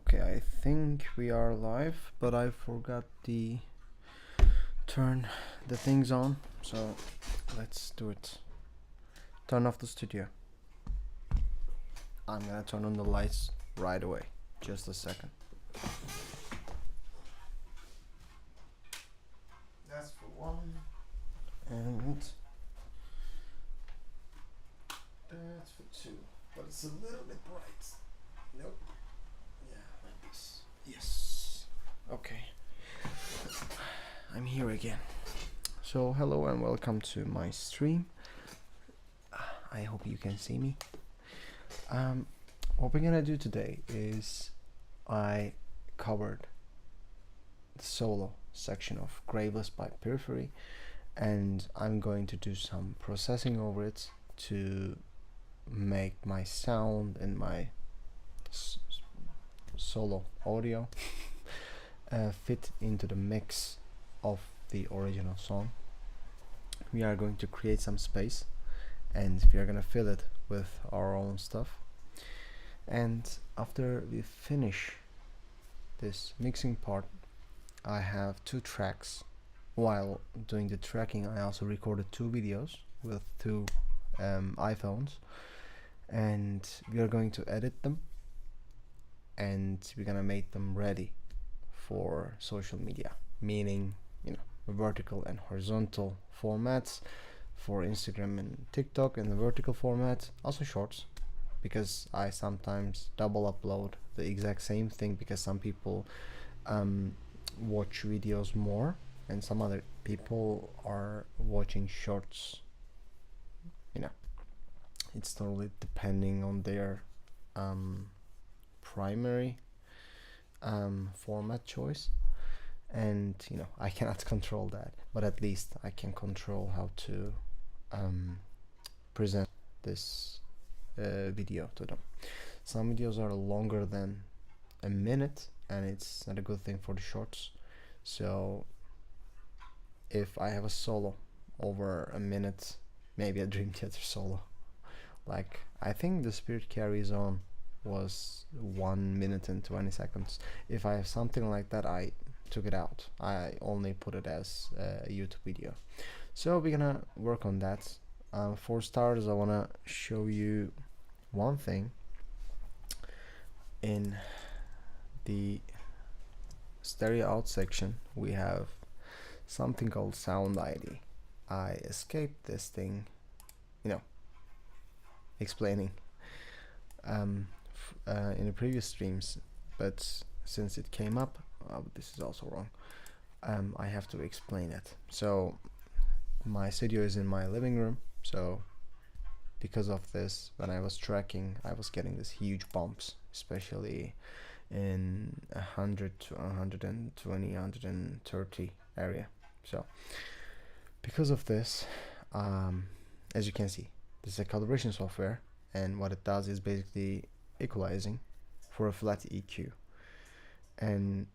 Okay, I think we are live, but I forgot the turn the things on, so let's do it. Turn off the studio. I'm gonna turn on the lights right away. Just a second. That's for one. And that's for two. But it's a little bit bright. Nope. Yeah, like this. Yes. Okay. I'm here again. So hello and welcome to my stream. I hope you can see me. What we're gonna do today is I covered the solo section of Graveless by Periphery, and I'm going to do some processing over it to make my sound and my solo audio fit into the mix of the original song. We are going to create some space and we are gonna fill it with our own stuff, and after we finish this mixing part, I have 2 tracks. While doing the tracking, I also recorded 2 videos with 2 iPhones, and we are going to edit them and we're gonna make them ready for social media, meaning vertical and horizontal formats for Instagram and TikTok, and the vertical format, also shorts, because I sometimes double upload the exact same thing, because some people watch videos more and some other people are watching shorts. It's totally depending on their primary format choice, and I cannot control that, but at least I can control how to present this video to them. Some videos are longer than a minute, and it's not a good thing for the shorts. So if I have a solo over a minute, maybe a Dream Theater solo, like I think the Spirit Carries On was 1 minute and 20 seconds. If I have something like that, I took it out. I only put it as a YouTube video. So we're gonna work on that. For starters, I wanna show you one thing. In the stereo out section, we have something called Sound ID. I escaped this thing, explaining in the previous streams, but since it came up, this is also wrong. I have to explain it. So my studio is in my living room, so because of this, when I was tracking, I was getting these huge bumps, especially in 100 to 120, 130 area. So because of this, as you can see, this is a calibration software, and what it does is basically equalizing for a flat EQ, and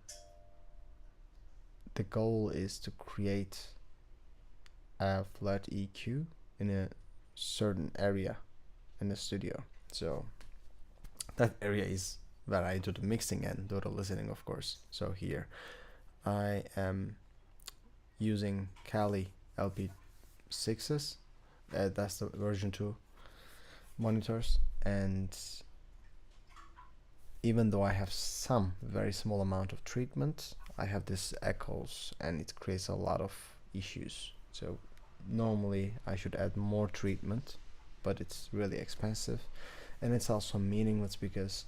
the goal is to create a flat EQ in a certain area in the studio. So that area is where I do the mixing and do the listening, of course. So here I am using Kali LP6s, that's the version 2 monitors, and even though I have some very small amount of treatment, I have this echoes and it creates a lot of issues. So normally I should add more treatment, but it's really expensive, and it's also meaningless, because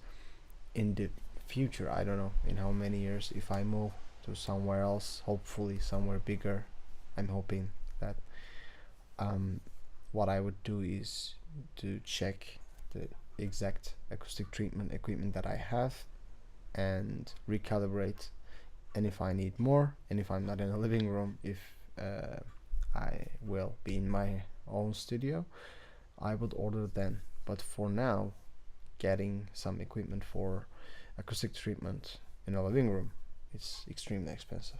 in the future, I don't know in how many years, if I move to somewhere else, hopefully somewhere bigger, I'm hoping that what I would do is to check the exact acoustic treatment equipment that I have and recalibrate, and if I need more, and if I'm not in a living room, if I will be in my own studio, I would order then. But for now, getting some equipment for acoustic treatment in a living room, it's extremely expensive.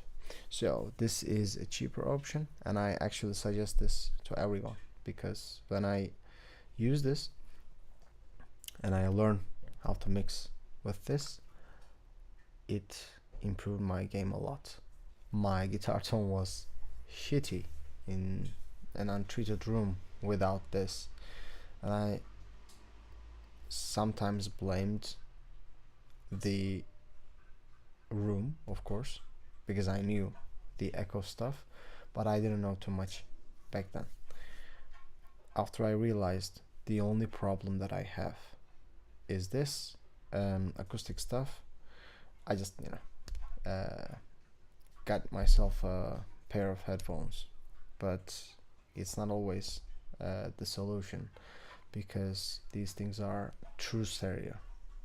So this is a cheaper option, and I actually suggest this to everyone, because when I use this and I learn how to mix with this, it improved my game a lot. My guitar tone was shitty in an untreated room without this, and I sometimes blamed the room, of course, because I knew the echo stuff, but I didn't know too much back then. After I realized the only problem that I have is this acoustic stuff, I just, got myself a pair of headphones. But it's not always the solution, because these things are true stereo.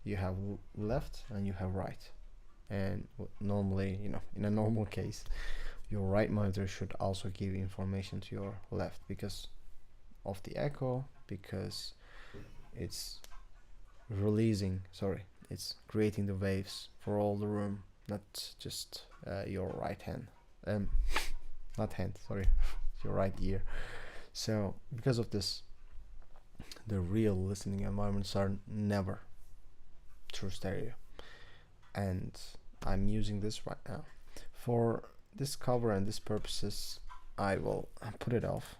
You have left and you have right, and normally, in a normal case, your right monitor should also give information to your left because of the echo, because it's it's creating the waves for all the room, not just your right hand, um not hand, sorry, your right ear. So because of this, the real listening environments are never true stereo, and I'm using this right now for this cover and this purposes. I will put it off,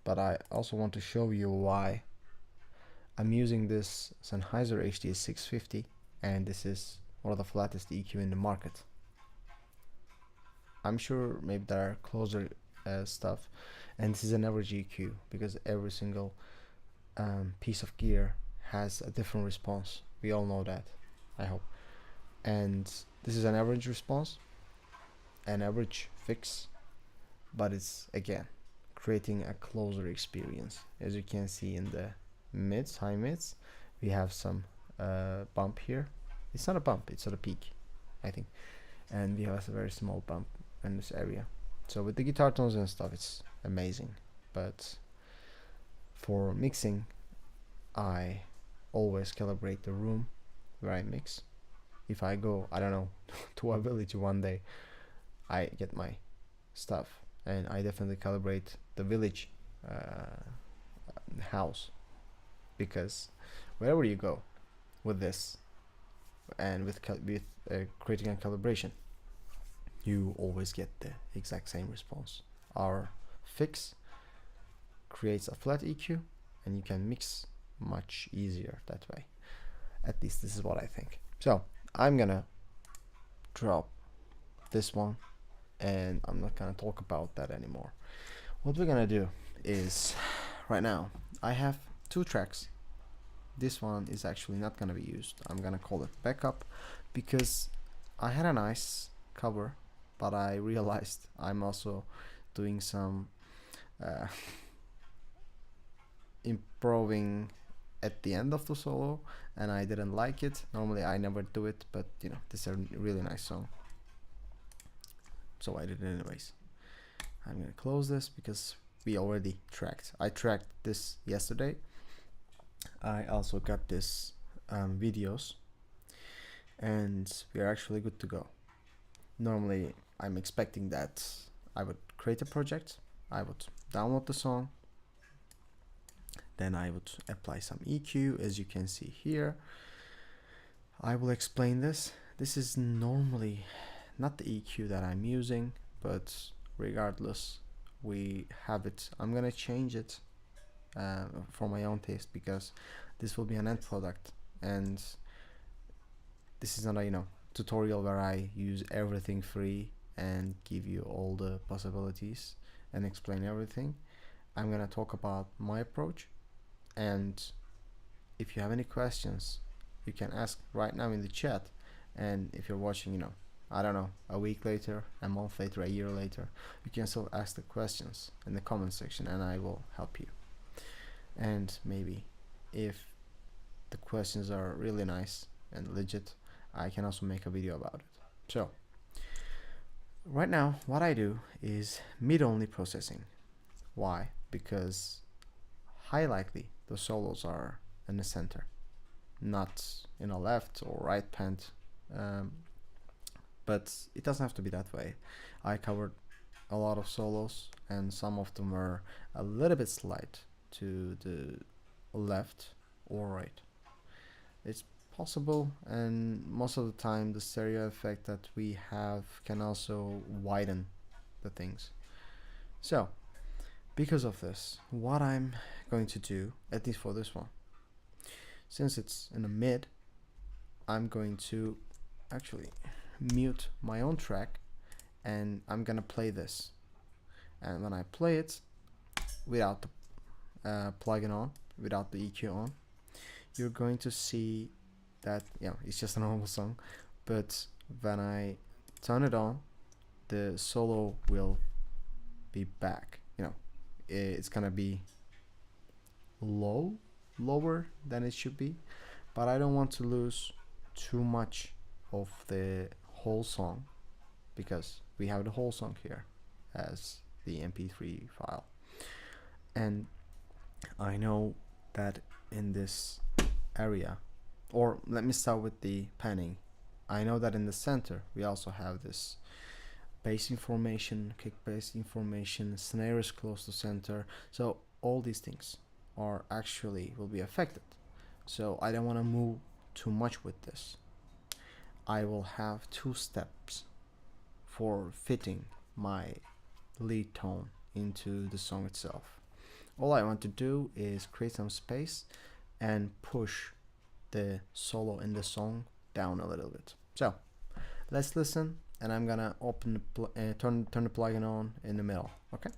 but I also want to show you why I'm using this Sennheiser HD650, and this is one of the flattest EQ in the market. I'm sure maybe there are closer stuff, and this is an average EQ because every single piece of gear has a different response. We all know that, I hope. And this is an average response, an average fix, but it's again creating a closer experience. As you can see in the mids, high mids, we have some bump here. It's not a bump, it's at a peak, I think, and we have a very small bump in this area. So with the guitar tones and stuff, it's amazing, but for mixing, I always calibrate the room where I mix. If I go, I don't know, to a village one day, I get my stuff, and I definitely calibrate the village house, because wherever you go with this and with creating a calibration, you always get the exact same response. Our fix creates a flat EQ, and you can mix much easier that way. At least this is what I think. So I'm gonna drop this one, and I'm not gonna talk about that anymore. What we're gonna do is, right now I have 2 tracks. This one is actually not gonna be used. I'm gonna call it backup, because I had a nice cover, but I realized I'm also doing some improving at the end of the solo, and I didn't like it. Normally I never do it, but this is a really nice song, so I did it anyways. I'm gonna close this because we already tracked. I tracked this yesterday. I also got this videos, and we are actually good to go. Normally I'm expecting that I would create a project, I would download the song, then I would apply some EQ, as you can see here. I will explain this. This is normally not the EQ that I'm using, but regardless, we have it. I'm gonna change it for my own taste, because this will be an end product, and this is not a tutorial where I use everything free and give you all the possibilities and explain everything. I'm gonna talk about my approach, and if you have any questions, you can ask right now in the chat. And if you're watching, I don't know, a week later, a month later, a year later, you can still ask the questions in the comment section, and I will help you. And maybe if the questions are really nice and legit, I can also make a video about it. So right now what I do is mid-only processing. Why? Because high likely the solos are in the center, not in a left or right pan, but it doesn't have to be that way. I covered a lot of solos, and some of them were a little bit slight to the left or right. It's possible, and most of the time the stereo effect that we have can also widen the things. So because of this, what I'm going to do, at least for this one, since it's in the mid, I'm going to actually mute my own track, and I'm gonna play this. And when I play it without the plugin on, without the EQ on, you're going to see that, yeah, it's just a normal song, but when I turn it on, the solo will be back. You know, it's gonna be lower than it should be, but I don't want to lose too much of the whole song, because we have the whole song here as the MP3 file. And I know that in this area, or let me start with the panning. I know that in the center we also have this bass information, kick bass information, snare is close to center, so all these things are actually will be affected. So I don't want to move too much with this. I will have 2 steps for fitting my lead tone into the song itself. All I want to do is create some space and push the solo in the song down a little bit. So let's listen, and I'm gonna open the turn the plugin on in the middle. Okay.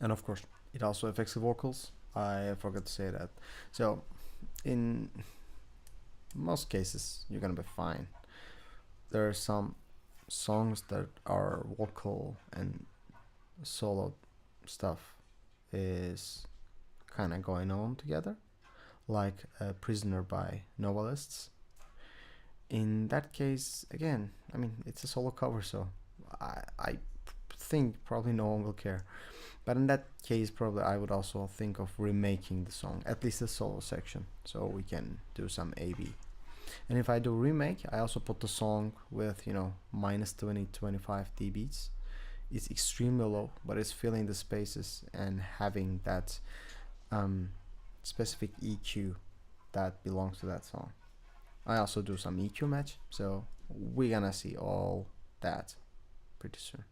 And of course, it also affects the vocals. I forgot to say that. So in most cases, you're gonna be fine. There are some songs that are vocal and solo stuff is kind of going on together, like Prisoner by Novelists. In that case, again, I mean, it's a solo cover, so I think probably no one will care. But in that case, probably I would also think of remaking the song, at least the solo section, so we can do some A/B. And if I do remake, I also put the song with, you know, minus 20-25 dBs. It's extremely low, but it's filling the spaces and having that specific EQ that belongs to that song. I also do some EQ match, so we're gonna see all that pretty soon.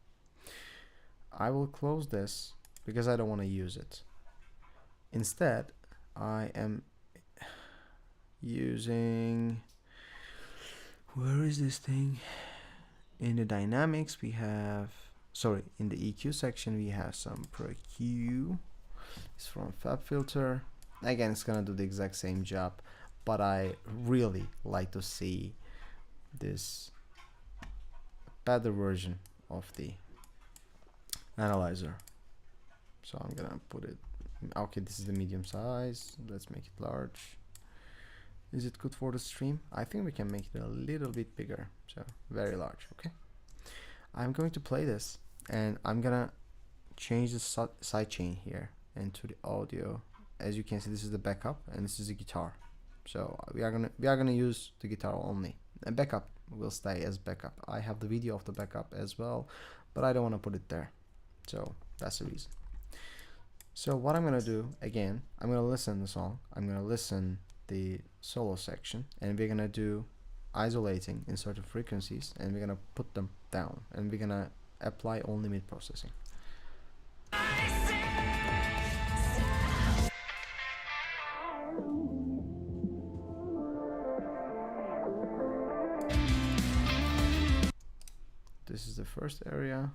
I will close this because I don't want to use it. Instead, I am using, where is this thing? In the dynamics we have, sorry, in the EQ section we have some Pro EQ. It's from FabFilter. Again, it's gonna do the exact same job, but I really like to see this better version of the analyzer. So I'm gonna put it, okay, this is the medium size, let's make it large. Is it good for the stream? I think we can make it a little bit bigger, so very large. Okay, I'm going to play this, and I'm gonna change the sidechain here into the audio. As you can see, this is the backup and this is the guitar, so we are gonna use the guitar only, and backup will stay as backup. I have the video of the backup as well, but I don't want to put it there, so that's the reason. So what I'm gonna do, again, I'm gonna listen the song, I'm gonna listen the solo section, and we're gonna do isolating in certain frequencies, and we're gonna put them down, and we're gonna apply only mid processing. This is the first area,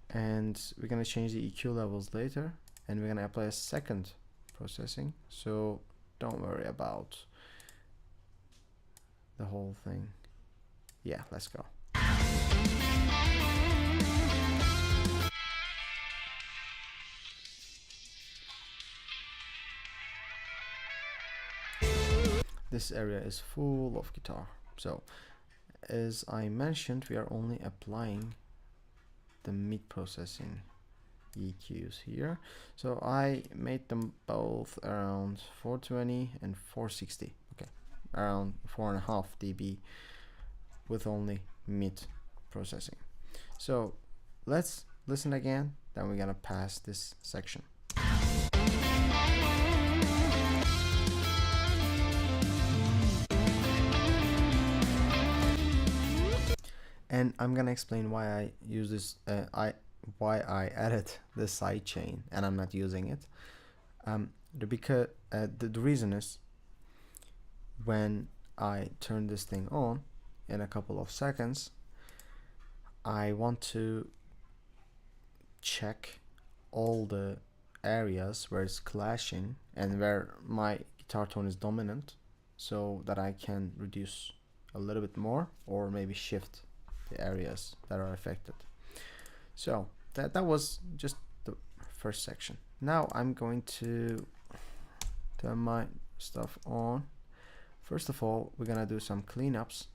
and we're gonna change the EQ levels later, and we're gonna apply a second processing, so don't worry about the whole thing. Yeah, let's go. This area is full of guitar, so as I mentioned, we are only applying the mid processing EQs here. So I made them both around 420 and 460. Okay, around 4.5 dB with only mid processing. So let's listen again, then we're gonna pass this section. And I'm gonna explain why I use this, why I added the side chain and I'm not using it. The reason is, when I turn this thing on in a couple of seconds, I want to check all the areas where it's clashing and where my guitar tone is dominant, so that I can reduce a little bit more or maybe shift the areas that are affected. So that was just the first section. Now I'm going to turn my stuff on. First of all, we're gonna do some cleanups.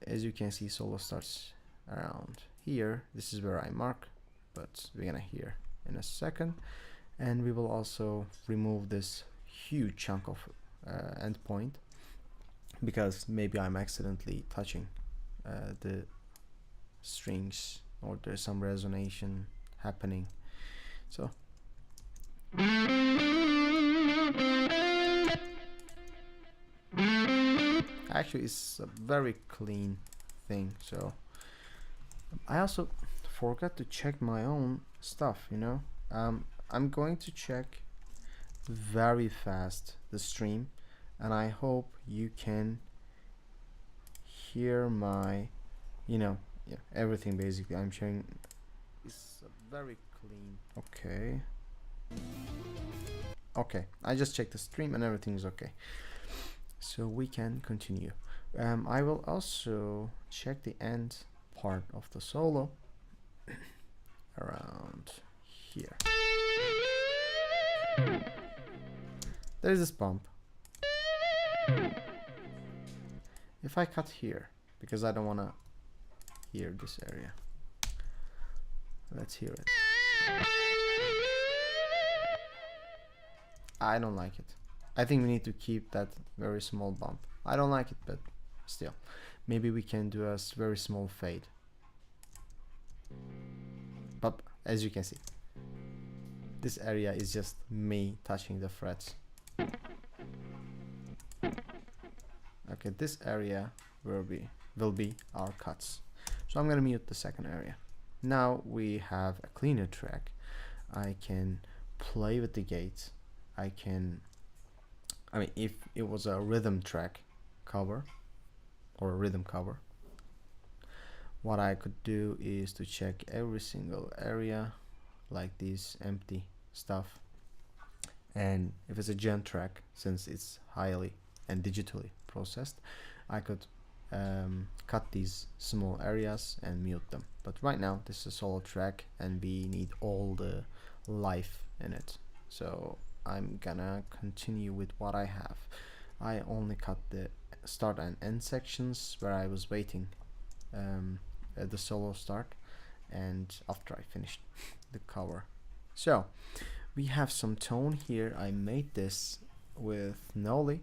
As you can see, solo starts around here. This is where I mark, but we're gonna hear in a second. And we will also remove this huge chunk of endpoint, because maybe I'm accidentally touching the strings, or there's some resonation happening. So actually it's a very clean thing. So I also forgot to check my own stuff, you know. I'm going to check very fast the stream, and I hope you can hear my, you know, yeah, everything basically I'm sharing is very clean. Okay, I just checked the stream and everything is okay, so we can continue. I will also check the end part of the solo around here. There's this bump. If I cut here, because I don't want to hear this area, let's hear it. I don't like it. I think we need to keep that very small bump. I don't like it, but still, maybe we can do a very small fade. But as you can see, this area is just me touching the frets. Okay, this area will be our cuts. So I'm gonna mute the second area. Now we have a cleaner track. I can play with the gates. If it was a rhythm track cover or a rhythm cover, what I could do is to check every single area, like this empty stuff. And if it's a gen track, since it's highly and digitally processed, I could cut these small areas and mute them. But right now this is a solo track and we need all the life in it, so I'm gonna continue with what I have. I only cut the start and end sections where I was waiting at the solo start and after I finished the cover. So we have some tone here. I made this with Noli,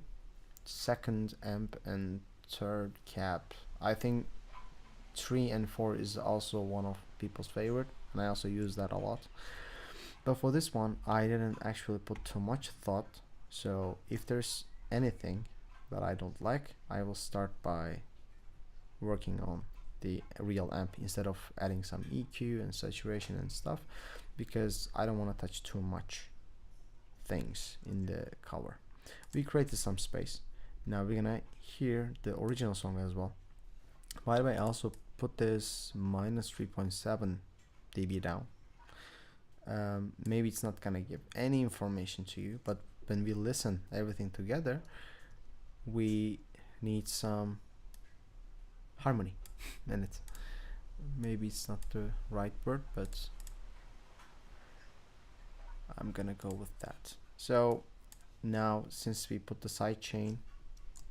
second amp and third cap. I think 3 and 4 is also one of people's favorite, and I also use that a lot. But for this one I didn't actually put too much thought, so if there's anything that I don't like, I will start by working on the real amp instead of adding some EQ and saturation and stuff, because I don't want to touch too much things in the cover. We created some space. Now we're gonna hear the original song as well. By the way, I also put this minus 3.7 dB down. Maybe it's not gonna give any information to you, but when we listen everything together, we need some harmony in it. Maybe it's not the right word, but I'm gonna go with that. So now, since we put the side chain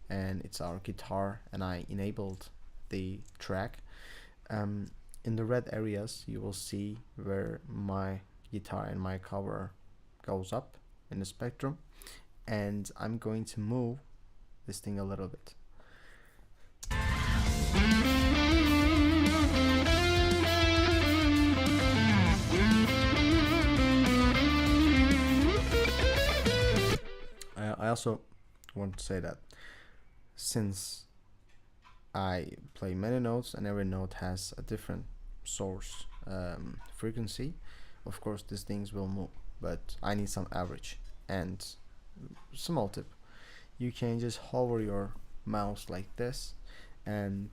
and it's our guitar and I enabled the track. In the red areas you will see where my guitar and my cover goes up in the spectrum, and I'm going to move this thing a little bit. I also want to say that since I play many notes and every note has a different source frequency, of course these things will move, but I need some average. And small tip, you can just hover your mouse like this, and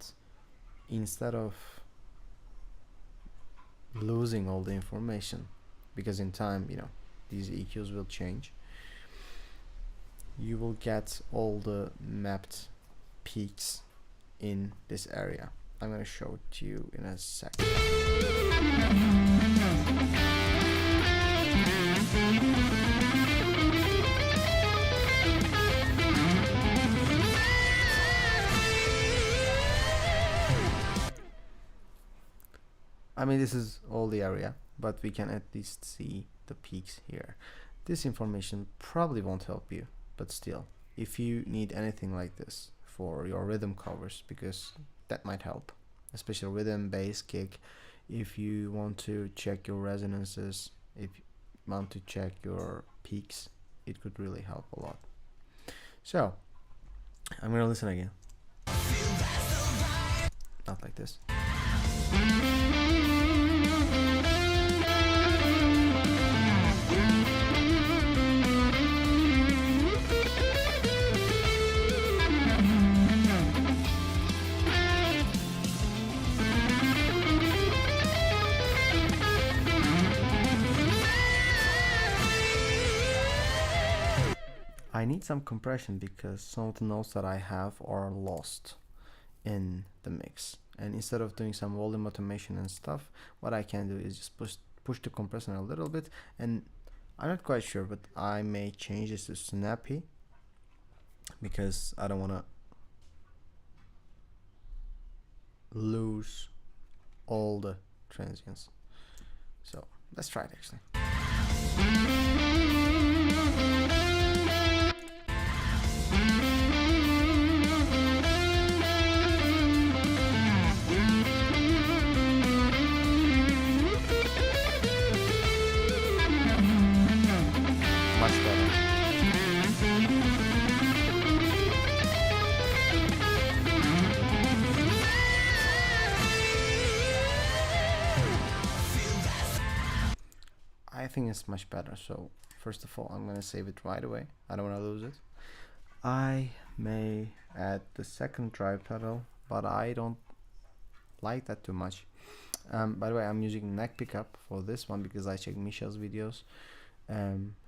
instead of losing all the information, because in time, you know, these EQs will change, you will get all the mapped peaks in this area. I'm going to show it to you in a second. I mean, this is all the area, but we can at least see the peaks here. This information probably won't help you, but still, if you need anything like this for your rhythm covers, because that might help, especially rhythm, bass, kick, if you want to check your resonances, if you want to check your peaks, it could really help a lot. So I'm gonna listen again. Not like this. I need some compression because some of the notes that I have are lost in the mix, and instead of doing some volume automation and stuff, what I can do is just push the compressor a little bit, and I'm not quite sure, but I may change this to snappy because I don't want to lose all the transients. So let's try it actually. Much better. I think it's much better. So first of all, I'm gonna save it right away. I don't want to lose it. I may add the second drive pedal, but I don't like that too much. By the way, I'm using neck pickup for this one because I checked Michel's videos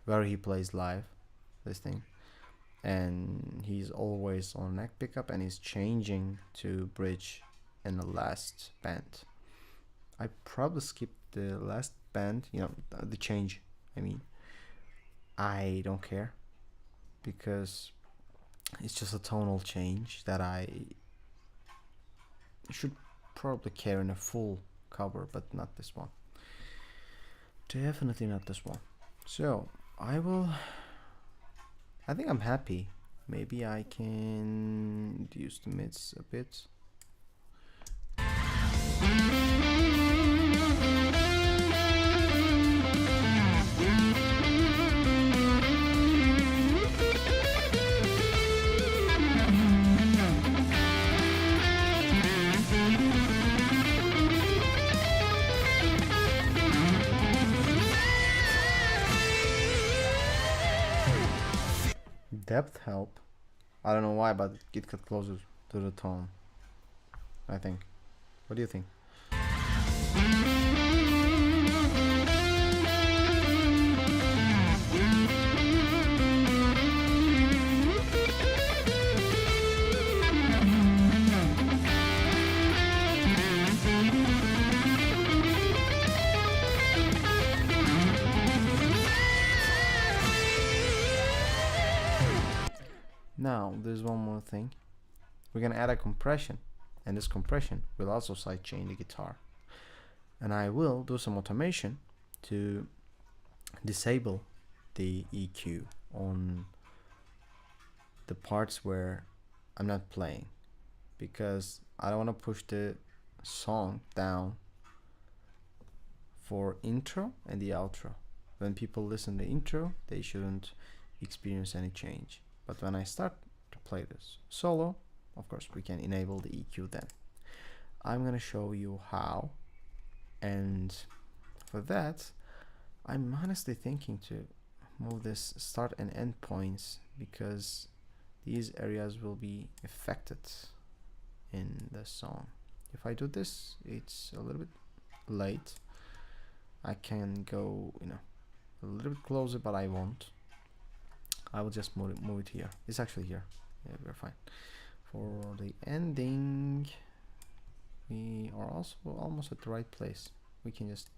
where he plays live this thing, and he's always on neck pickup, and he's changing to bridge in the last band. I probably skipped the last band, you know, the change. I mean, I don't care because it's just a tonal change that I should probably care in a full cover, but not this one. Definitely not this one. So I think I'm happy. Maybe I can reduce the mids a bit. Depth help. I don't know why, but it got closer to the tone, I think. What do you think? Now there's one more thing. We're gonna add a compression and this compression will also sidechain the guitar. And I will do some automation to disable the EQ on the parts where I'm not playing, because I don't want to push the song down for intro and the outro. When people listen to the intro, they shouldn't experience any change. But when I start to play this solo, of course we can enable the EQ then. I'm gonna show you how, and for that I'm honestly thinking to move this start and end points, because these areas will be affected in the song. If I do this, it's a little bit late. I can go, you know, a little bit closer, but I won't. I will just move it here. It's actually here. Yeah, we're fine. For the ending, we are also almost at the right place. We can just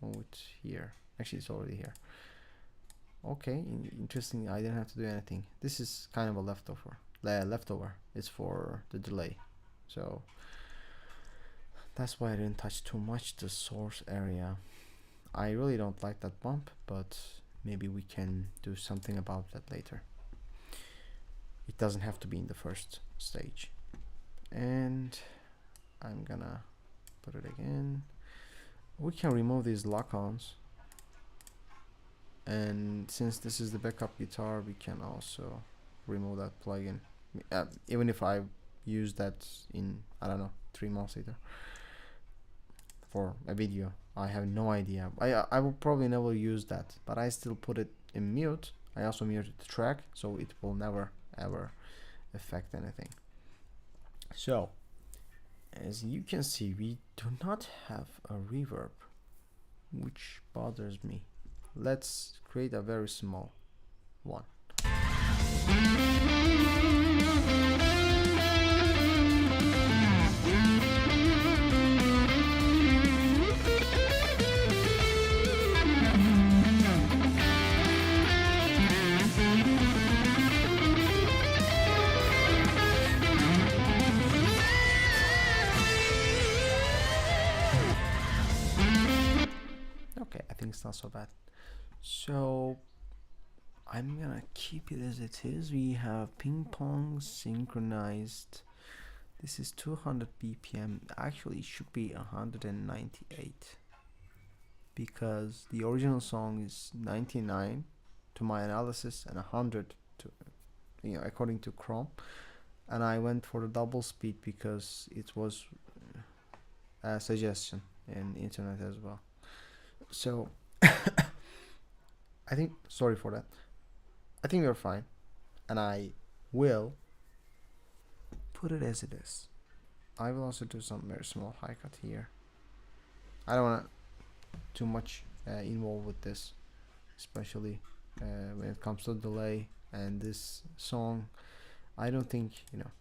move it here. Actually, it's already here. Okay, interesting. I didn't have to do anything. This is kind of a leftover. It's for the delay. So that's why I didn't touch too much the source area. I really don't like that bump, but maybe we can do something about that later. It doesn't have to be in the first stage. And I'm gonna put it again. We can remove these lock-ons, and since this is the backup guitar, we can also remove that plugin, even if I use that in, I don't know, 3 months later for a video. I have no idea. I will probably never use that, but I still put it in mute. I also muted the track, so it will never ever affect anything. So as you can see, we do not have a reverb, which bothers me. Let's create a very small one. Okay, I think it's not so bad. So I'm gonna keep it as it is. We have ping pong synchronized. This is 200 BPM. Actually, it should be 198, because the original song is 99 to my analysis and 100 to, you know, according to Chrome. And I went for the double speed because it was a suggestion in the internet as well. So I think, sorry for that, I think we're fine, and I will put it as it is. I will also do some very small high cut here. I don't want too much involved with this, especially when it comes to delay and this song. I don't think, you know,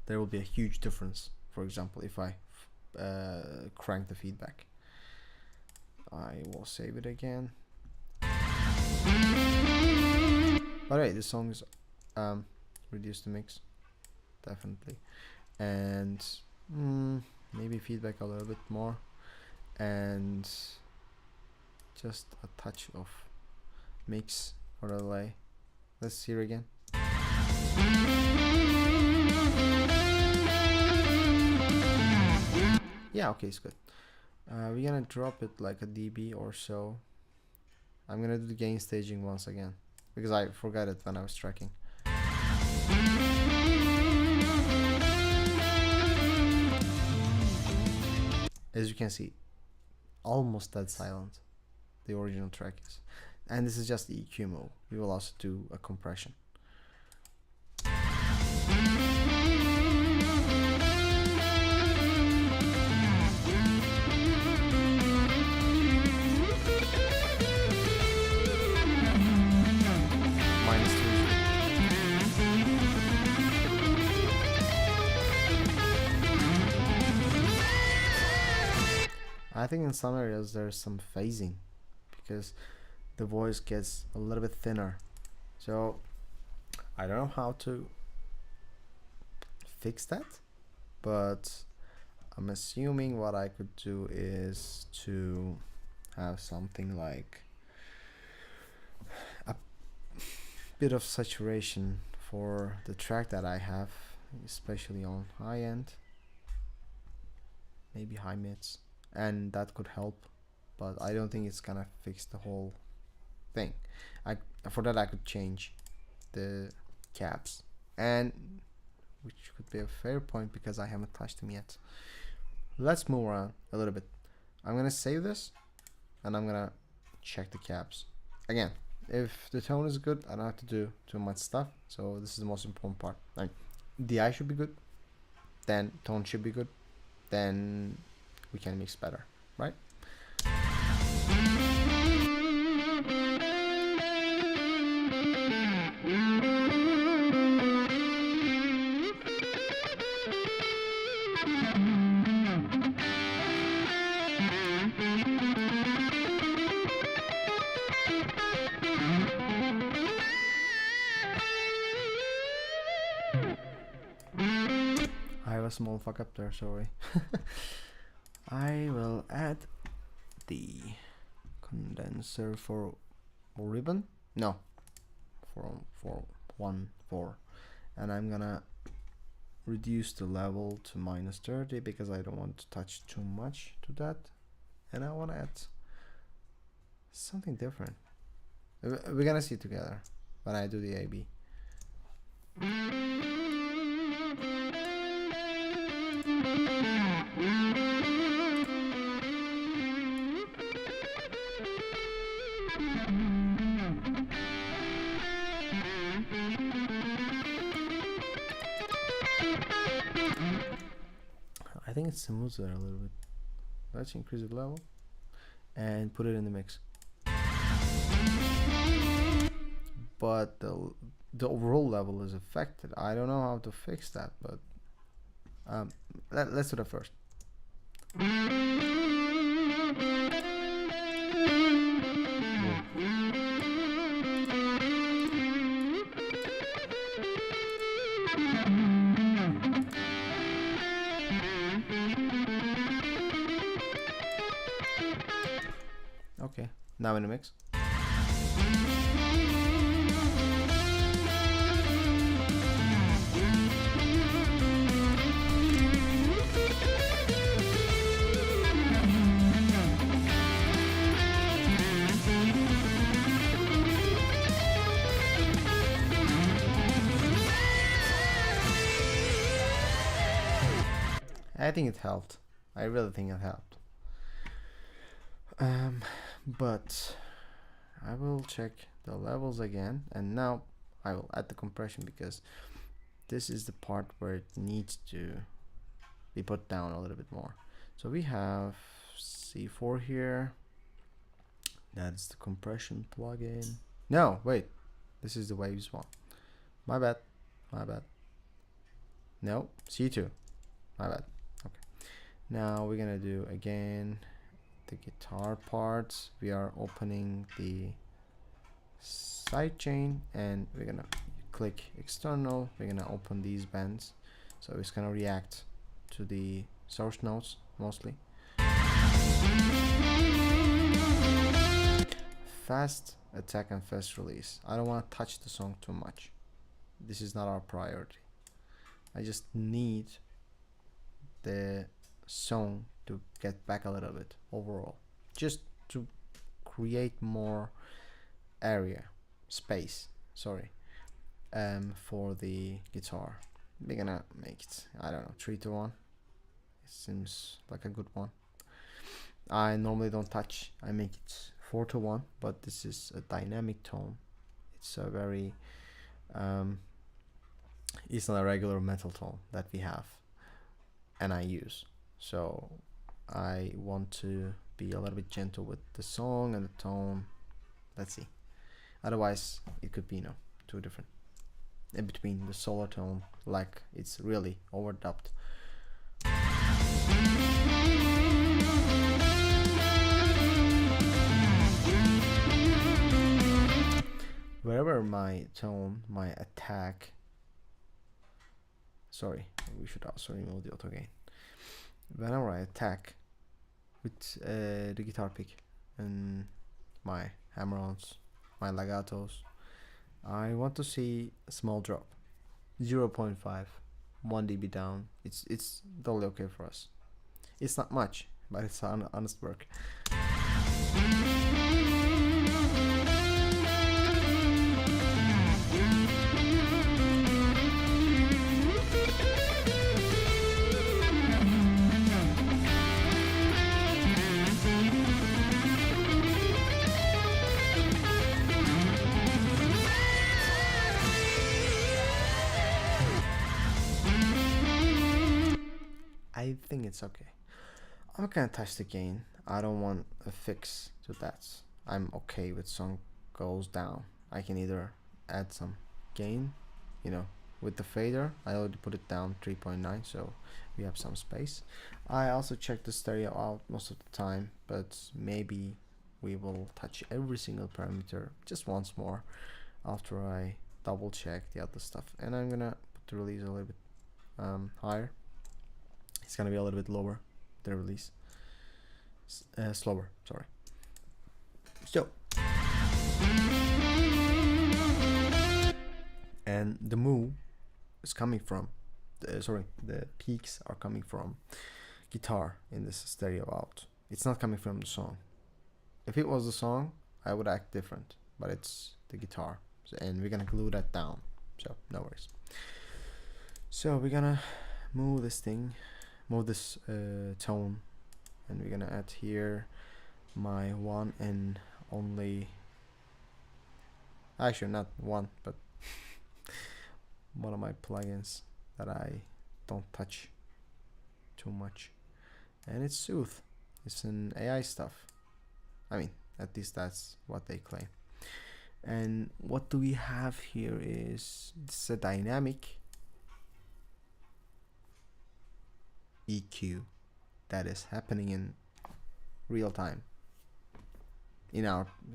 there will be a huge difference. For example, if I crank the feedback. I will save it again. But hey, this song is reduce the mix, definitely, and maybe feedback a little bit more, and just a touch of mix or delay. Let's hear again. Yeah, okay, it's good. We're gonna drop it like a dB or so. I'm gonna do the gain staging once again, because I forgot it when I was tracking. As you can see, almost dead silent the original track is. And this is just the EQ mode. We will also do a compression. I think in some areas there's some phasing, because the voice gets a little bit thinner. So I don't know how to fix that, but I'm assuming what I could do is to have something like a bit of saturation for the track that I have, especially on high end, maybe high mids, and that could help, but I don't think it's gonna fix the whole thing. For that I could change the caps, and which could be a fair point because I haven't touched them yet. Let's move around a little bit. I'm gonna save this and I'm gonna check the caps again. If the tone is good, I don't have to do too much stuff, so this is the most important part. Like, DI should be good, then tone should be good, then we can mix better, right? I have a small fuck up there, sorry. I will add the condenser for ribbon. No, for 414, and I'm gonna reduce the level to -30 because I don't want to touch too much to that, and I want to add something different. We're gonna see it together when I do the AB. I think it smooths it a little bit. Let's increase the level and put it in the mix. But the overall level is affected. I don't know how to fix that, but let's do that first. Okay, now in the mix. I think it helped. I really think it helped. But I will check the levels again, and now I will add the compression because this is the part where it needs to be put down a little bit more. So we have C4 here. That's the compression plugin. No, wait, this is the waves one. My bad. No, C2. My bad. Okay. Now we're gonna do again the guitar parts. We are opening the sidechain and we're gonna click external. We're gonna open these bands, so it's gonna react to the source notes mostly. Fast attack and fast release. I don't want to touch the song too much. This is not our priority. I just need the song to get back a little bit overall, just to create more space for the guitar. We're gonna make it, I don't know, 3-1. It seems like a good one. I normally don't touch, I make it 4-1, but this is a dynamic tone. It's a very it's not a regular metal tone that we have and I use, so I want to be a little bit gentle with the song and the tone. Let's see, otherwise it could be too different in between the solo tone, like it's really overdubbed. Wherever my tone, my attack, sorry, we should also remove the auto gain. Whenever I attack with the guitar pick and my hammer-ons, my legatos, I want to see a small drop, 0.5, 1 dB down. It's totally okay for us. It's not much, but it's honest work. I think it's okay. I'm gonna touch the gain. I don't want a fix to that. I'm okay with song goes down. I can either add some gain, you know, with the fader. I already put it down 3.9, so we have some space. I also check the stereo out most of the time, but maybe we will touch every single parameter just once more after I double check the other stuff. And I'm gonna put the release a little bit higher. It's gonna be a little bit lower, the release. Slower, sorry. So, and the moo is coming from, the peaks are coming from guitar in this stereo out. It's not coming from the song. If it was the song, I would act different, but it's the guitar, and we're gonna glue that down. So no worries. So we're gonna move this tone, and we're gonna add here my one and only, actually not one, but one of my plugins that I don't touch too much, and it's Soothe. It's an AI stuff. I mean, at least that's what they claim. And what do we have here is this is a dynamic EQ that is happening in real time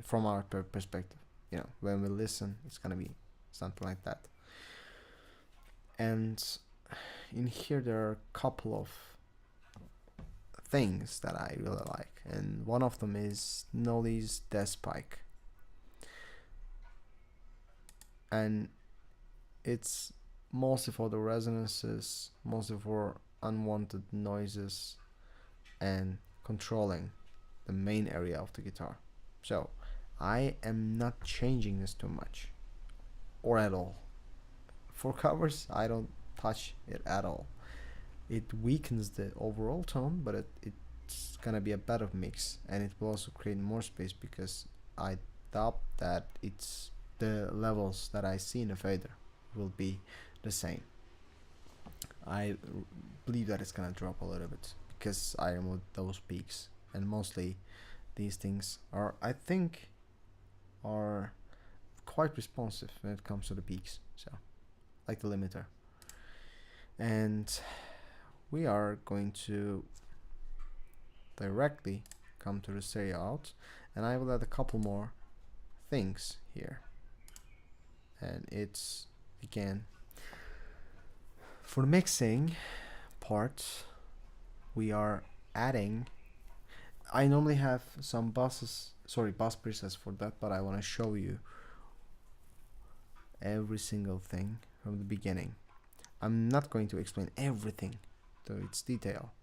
from our perspective. You know, when we listen, it's gonna be something like that. And in here there are a couple of things that I really like, and one of them is Nolly's death spike, and it's mostly for the resonances, mostly for unwanted noises and controlling the main area of the guitar. So I am not changing this too much or at all. For covers, I don't touch it at all. It weakens the overall tone, but it's gonna be a better mix, and it will also create more space because I doubt that it's the levels that I see in the fader will be the same. I believe that it's gonna drop a little bit because I removed those peaks, and mostly these things are, I think, are quite responsive when it comes to the peaks, so like the limiter. And we are going to directly come to the stereo out, and I will add a couple more things here, and it's again for the mixing part. We are adding, I normally have some bus presets for that, but I want to show you every single thing from the beginning. I'm not going to explain everything to its detail.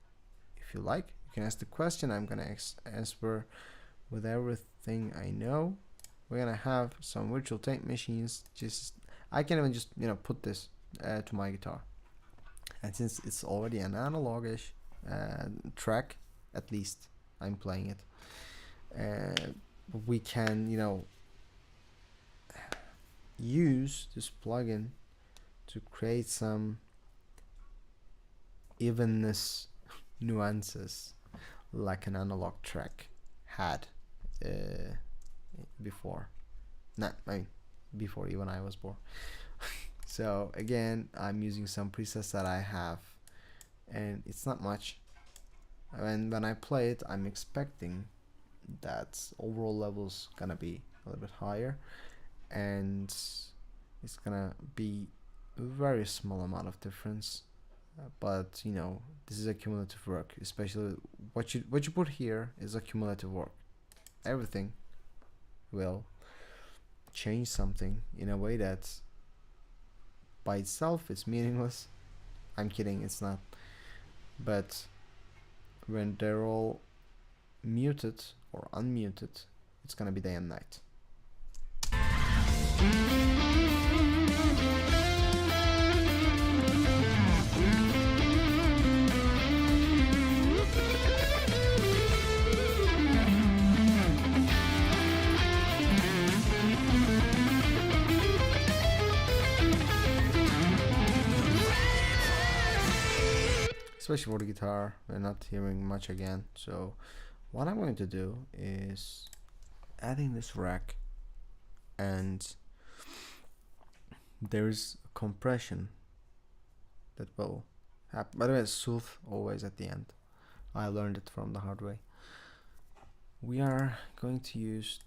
If you like, you can ask the question. I'm gonna answer with everything I know. We're gonna have some virtual tape machines. I can even just put this to my guitar, and since it's already an analogish track, at least I'm playing it, we can use this plugin to create some evenness nuances like an analog track had before. Before even I was born. So again, I'm using some presets that I have, and it's not much. And when I play it, I'm expecting that overall level's gonna be a little bit higher, and it's gonna be a very small amount of difference but you know, this is a cumulative work. Especially what you put here is a cumulative work. Everything will change something in a way that by itself is meaningless. I'm kidding, it's not. But when they're all muted or unmuted, it's gonna be day and night. Especially for the guitar, we're not hearing much again. So what I'm going to do is adding this rack, and there's a compression that will happen. By the way, it's soothe always at the end. I learned it from the hard way. We are going to use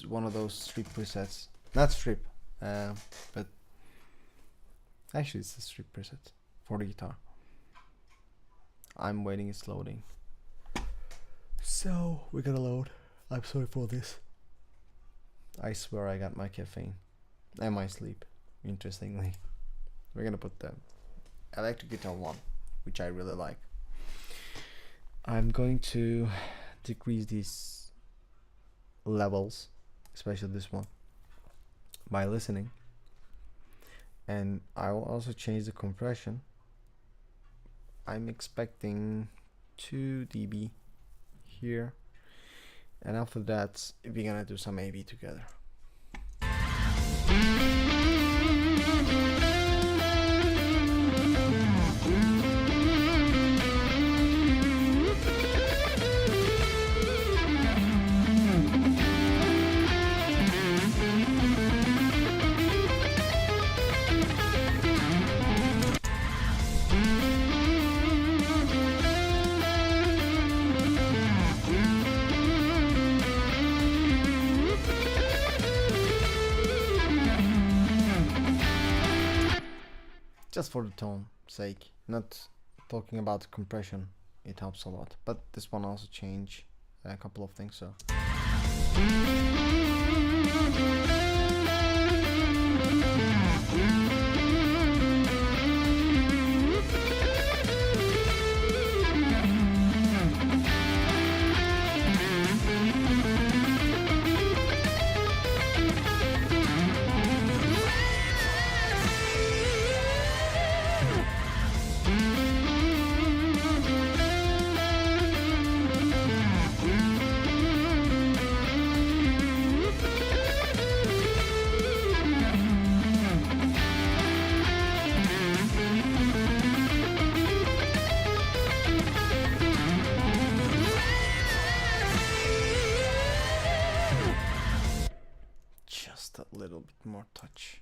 one of those strip presets. Not strip, but actually it's a strip preset for the guitar. I'm waiting, it's loading. So we're gonna load. I'm sorry for this. I swear I got my caffeine and my sleep. Interestingly, we're gonna put the electric guitar one, which I really like. I'm going to decrease these levels, especially this one, by listening, and I will also change the compression. I'm expecting 2 dB here, and after that we're gonna do some A/B together. Just for the tone sake, not talking about compression, it helps a lot. But this one also changed a couple of things, so. Little bit more touch.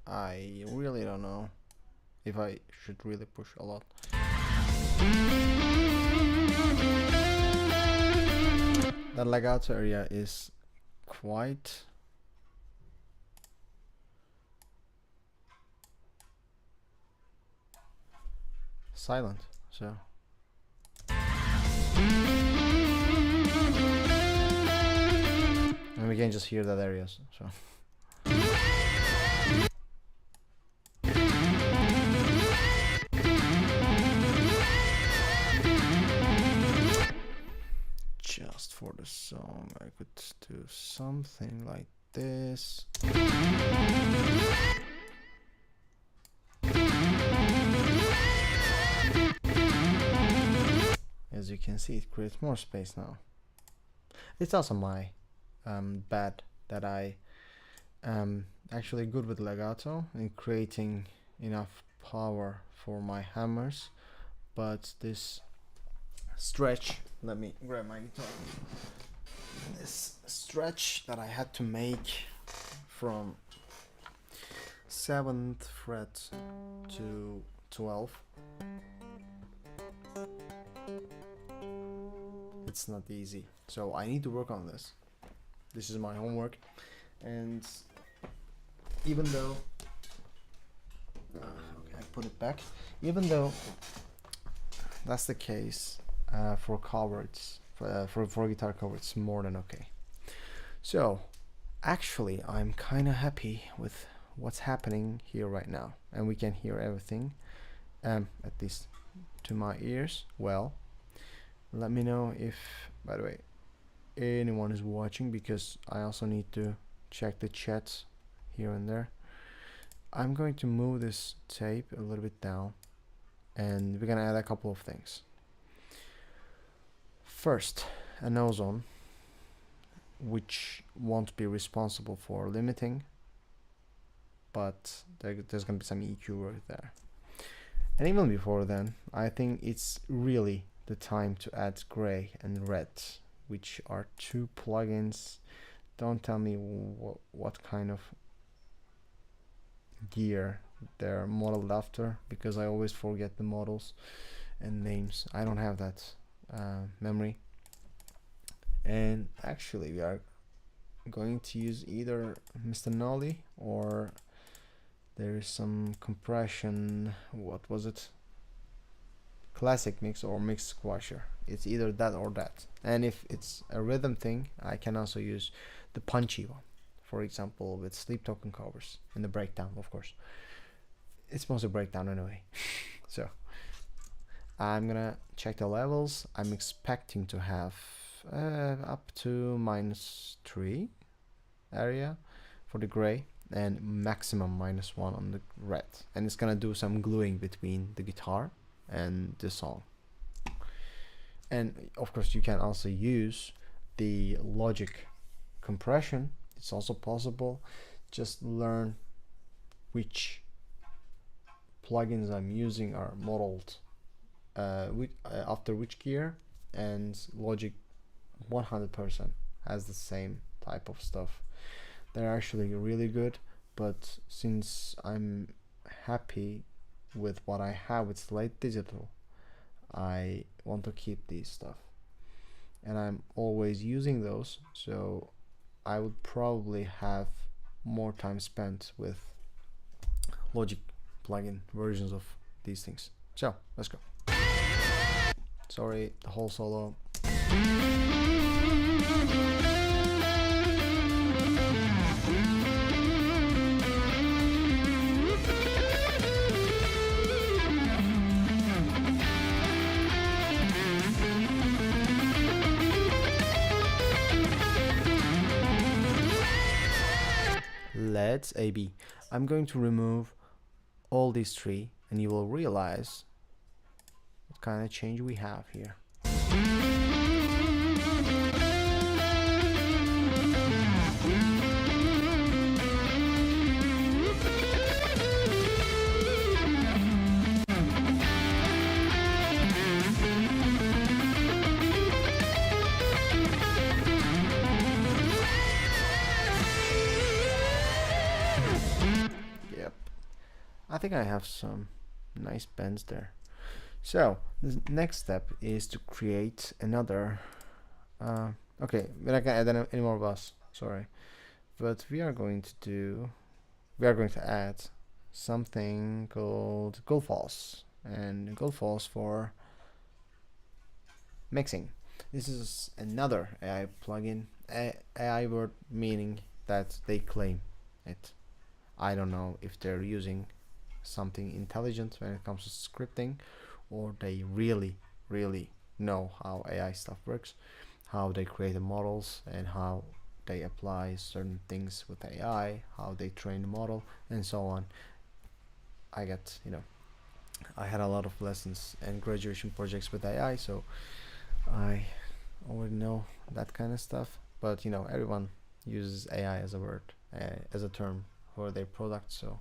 I really don't know if I should really push a lot. That legato area is quite silent, so and we can just hear that area, so just for the song I could do something like this. As you can see, it creates more space now. It's also my bad that I am actually good with legato and creating enough power for my hammers, but this stretch, let me grab my guitar, this stretch that I had to make from 7th fret to 12th, it's not easy, so I need to work on this. This is my homework, and even though okay, put it back, even though that's the case for covers, for guitar cover, it's more than okay. So actually I'm kind of happy with what's happening here right now, and we can hear everything, at least to my ears. Well, let me know if, by the way, anyone is watching, because I also need to check the chats here and there. I'm going to move this tape a little bit down, and we're gonna add a couple of things. First, an ozone, which won't be responsible for limiting, but there's gonna be some EQ work there. And even before then, I think it's really the time to add gray and red, which are two plugins. Don't tell me what kind of gear they're modeled after, because I always forget the models and names. I don't have that memory. And actually we are going to use either Mr. Nolly, or there is some compression, what was it, classic mix or mix squasher. It's either that or that. And if it's a rhythm thing, I can also use the punchy one, for example with Sleep Token covers, and the breakdown, of course. It's mostly breakdown anyway. So I'm gonna check the levels. I'm expecting to have up to -3 area for the gray, and maximum -1 on the red, and it's gonna do some gluing between the guitar and the song. And of course you can also use the Logic compression. It's also possible. Just learn which plugins I'm using are modeled after which gear, and Logic 100% has the same type of stuff. They're actually really good, but since I'm happy with what I have with Slate Digital, I want to keep these stuff, and I'm always using those, so I would probably have more time spent with Logic plugin versions of these things. So let's go. Sorry, the whole solo. Let's A/B. I'm going to remove all these three, and you will realize what kind of change we have here. Yep, I think I have some nice bends there. So the next step is to create another okay, we're not gonna add any more bus, sorry, but we are going to add something called Gullfoss, and Gullfoss for mixing. This is another AI plugin, AI word meaning that they claim it. I don't know if they're using something intelligent when it comes to scripting, or they really know how AI stuff works, how they create the models, and how they apply certain things with AI, how they train the model, and so on. I get, I had a lot of lessons and graduation projects with AI, so I already know that kind of stuff. But everyone uses AI as a word, as a term for their product, so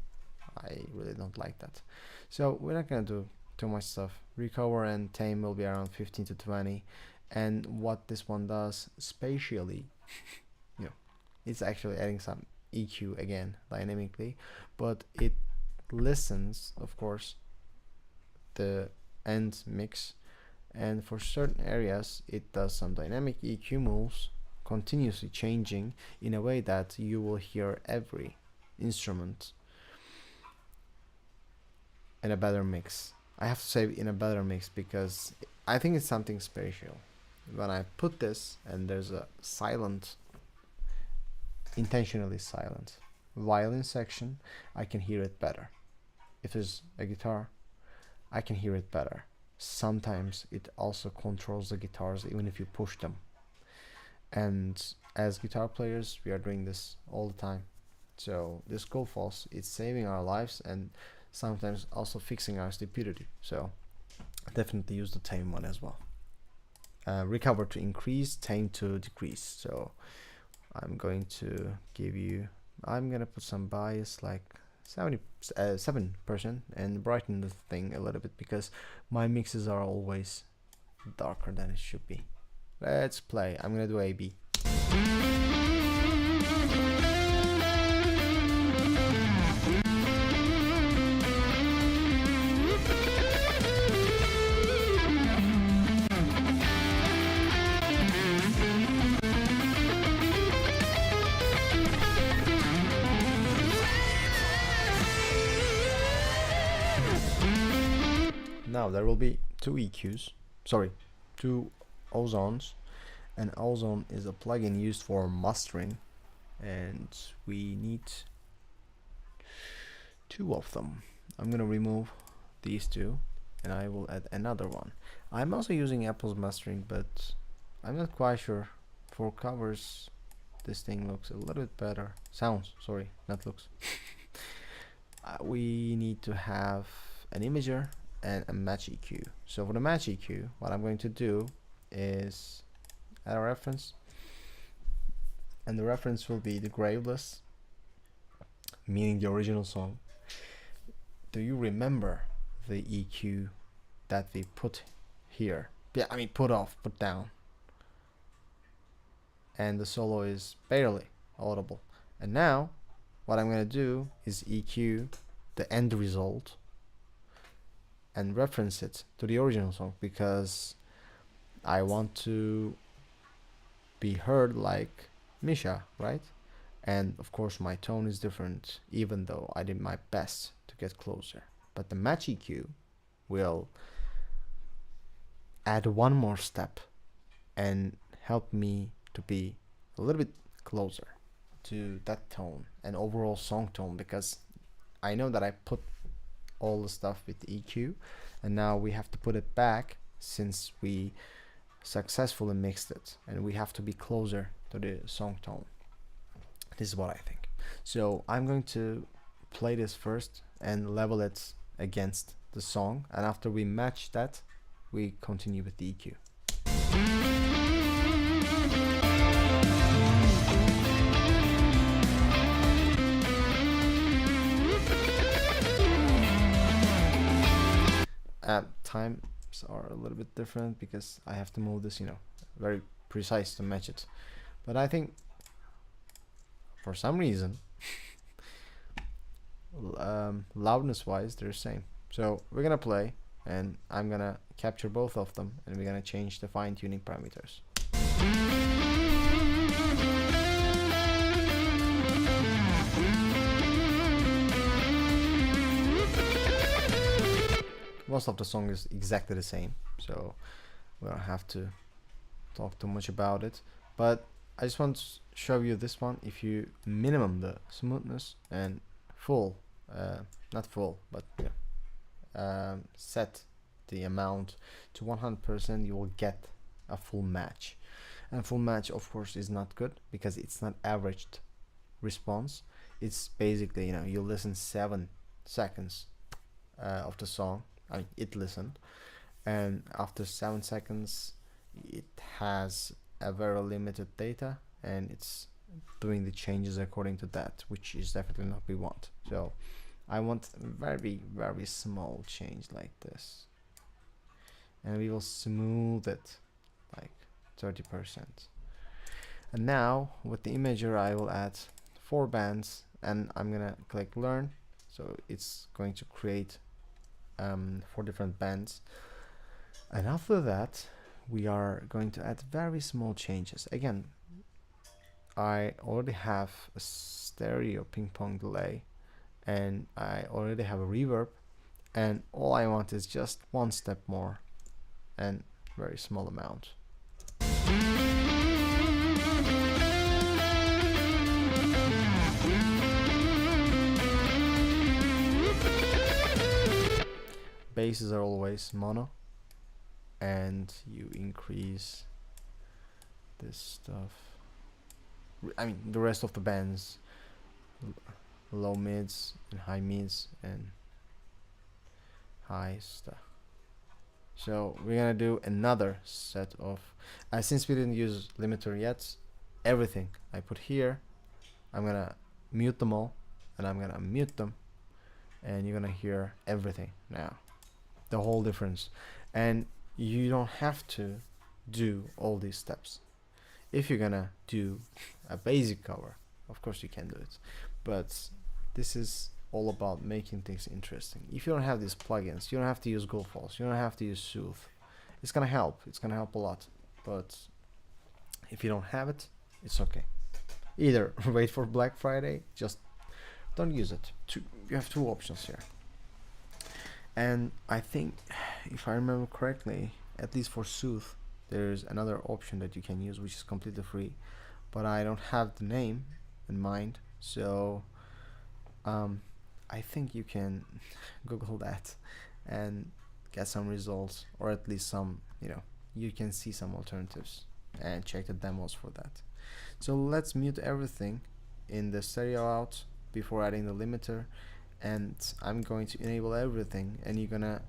I really don't like that. So we're not gonna do too much stuff. Recover and tame will be around 15 to 20, and what this one does spatially, it's actually adding some EQ again dynamically, but it listens, of course, the end mix, and for certain areas it does some dynamic EQ moves, continuously changing in a way that you will hear every instrument in a better mix. I have to say in a better mix because I think it's something special. When I put this and there's a silent, intentionally silent violin section, I can hear it better. If there's a guitar, I can hear it better. Sometimes it also controls the guitars even if you push them. And as guitar players, we are doing this all the time. So this goal false is saving our lives and sometimes also fixing our stupidity. So definitely use the tame one as well. Recover to increase, tame to decrease. So I'm going to give you, I'm gonna put some bias like 7% and brighten the thing a little bit because my mixes are always darker than it should be. Let's play. I'm gonna do A-B. Now there will be two EQs, sorry, two ozones, and ozone is a plugin used for mastering, and we need two of them. I'm gonna remove these two and I will add another one. I'm also using Apple's mastering, but I'm not quite sure. For covers, this thing looks a little bit better. Sounds, sorry, not looks. We need to have an imager and a match EQ. So for the match EQ, what I'm going to do is add a reference, and the reference will be the Graveless, meaning the original song. Do you remember the EQ that we put here? Yeah, I mean put off, put down. And the solo is barely audible. And now what I'm going to do is EQ the end result and reference it to the original song because I want to be heard like Misha, right? And of course my tone is different even though I did my best to get closer. But the match EQ will add one more step and help me to be a little bit closer to that tone and overall song tone because I know that I put all the stuff with EQ and now we have to put it back since we successfully mixed it and we have to be closer to the song tone. This is what I think. So I'm going to play this first and level it against the song, and after we match that we continue with the EQ. Times are a little bit different because I have to move this, very precise to match it. But I think for some reason, loudness wise, they're the same. So we're gonna play and I'm gonna capture both of them and we're gonna change the fine tuning parameters. Most of the song is exactly the same, so we don't have to talk too much about it, but I just want to show you this one. If you minimum the smoothness and full, not full, but set the amount to 100%, you will get a full match. And full match of course is not good because it's not averaged response. It's basically, you listen 7 seconds of the song. I mean, it listened, and after 7 seconds it has a very limited data and it's doing the changes according to that, which is definitely not what we want. So I want a very, very small change like this, and we will smooth it like 30%. And now with the imager I will add 4 bands and I'm gonna click learn, so it's going to create 4 different bands, and after that we are going to add very small changes. Again, I already have a stereo ping pong delay and I already have a reverb and all I want is just one step more and very small amount. Bases are always mono, and you increase this stuff. I mean the rest of the bands, low mids and high mids and high stuff. So we're gonna do another set of, since we didn't use limiter yet, everything I put here, I'm gonna mute them all, and I'm gonna mute them, and you're gonna hear everything now, the whole difference. And you don't have to do all these steps. If you're gonna do a basic cover, of course you can do it, but this is all about making things interesting. If you don't have these plugins, you don't have to use Go Falls, you don't have to use Soothe. It's gonna help, it's gonna help a lot, but if you don't have it, it's okay. Either wait for Black Friday, just don't use it. You have two options here. And I think, if I remember correctly, at least for Soothe, there's another option that you can use which is completely free, but I don't have the name in mind, so I think you can Google that and get some results, or at least some, you can see some alternatives and check the demos for that. So let's mute everything in the stereo out before adding the limiter, and I'm going to enable everything, and you're gonna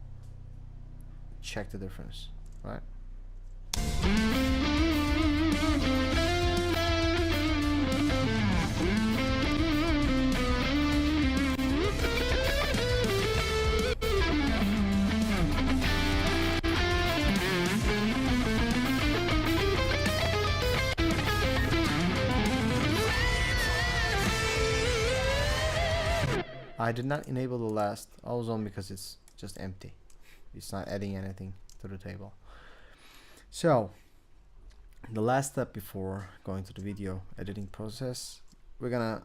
check the difference, right? I did not enable the last ozone because it's just empty. It's not adding anything to the table. So the last step before going to the video editing process, we're gonna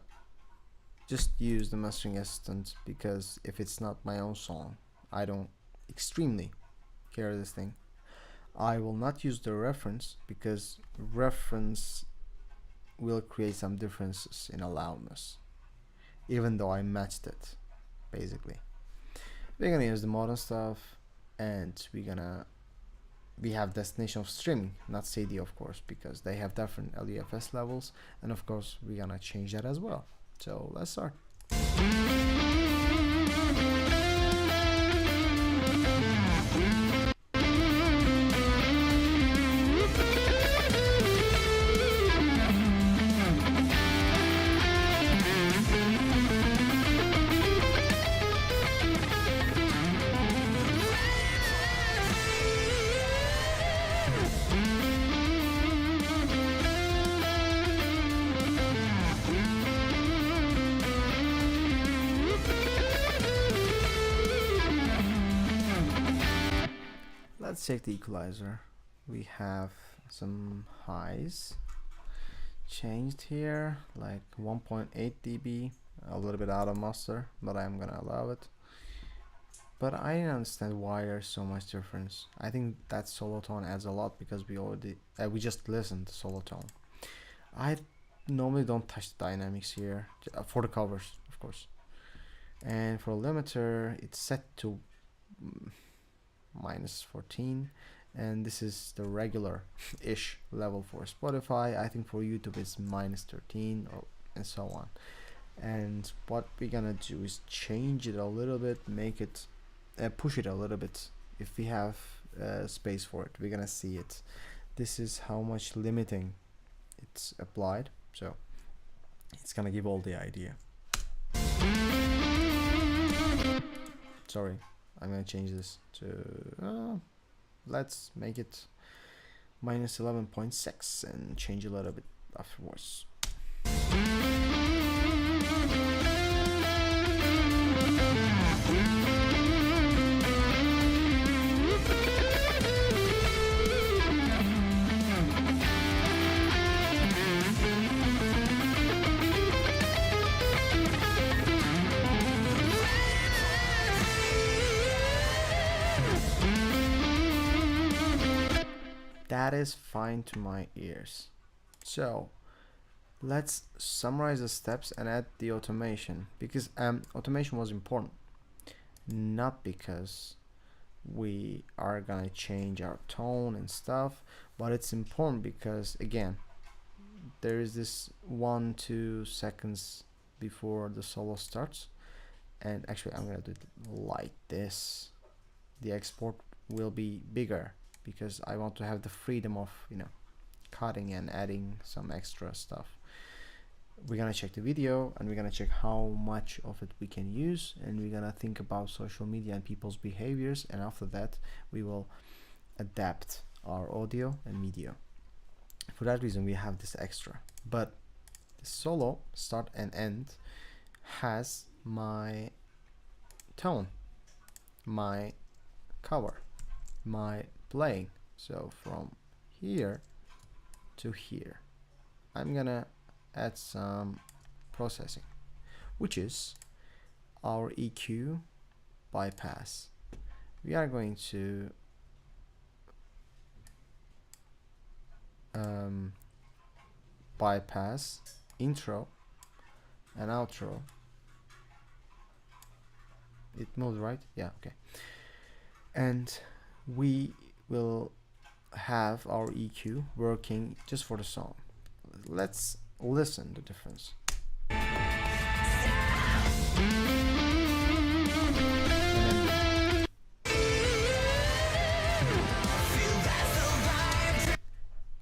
just use the mastering assistant, because if it's not my own song, I don't extremely care this thing. I will not use the reference, because reference will create some differences in loudness, even though I matched it. Basically we're gonna use the modern stuff, and we have destination of streaming, not CD, of course, because they have different LUFS levels, and of course we're gonna change that as well. So let's start. Let's check the equalizer. We have some highs changed here, like 1.8 dB, a little bit out of master, but I'm gonna allow it. But I didn't understand why there's so much difference. I think that solo tone adds a lot, because we just listened to solo tone. I normally don't touch the dynamics here for the covers, of course. And for limiter, it's set to -14, and this is the regular-ish level for Spotify. I think for YouTube it's -13, and so on. And what we're gonna do is change it a little bit, make it push it a little bit. If we have space for it, we're gonna see it. This is how much limiting it's applied, so it's gonna give all the idea. Sorry, I'm gonna change this to let's make it -11.6 and change a little bit afterwards. that is fine to my ears. So let's summarize the steps and add the automation, because automation was important, not because we are gonna change our tone and stuff, but it's important because, again, there is this 1-2 seconds before the solo starts, and actually I'm gonna do it like this. The export will be bigger because I want to have the freedom of, you know, cutting and adding some extra stuff. We're gonna check the video and we're gonna check how much of it we can use, and we're gonna think about social media and people's behaviors, and after that we will adapt our audio and video. For that reason we have this extra, but the solo start and end has my tone, my cover, my playing. So from here to here I'm gonna add some processing, which is our EQ bypass. We are going to bypass intro and outro. It moved, right? Yeah, okay. And we will have our EQ working just for the song. Let's listen the difference.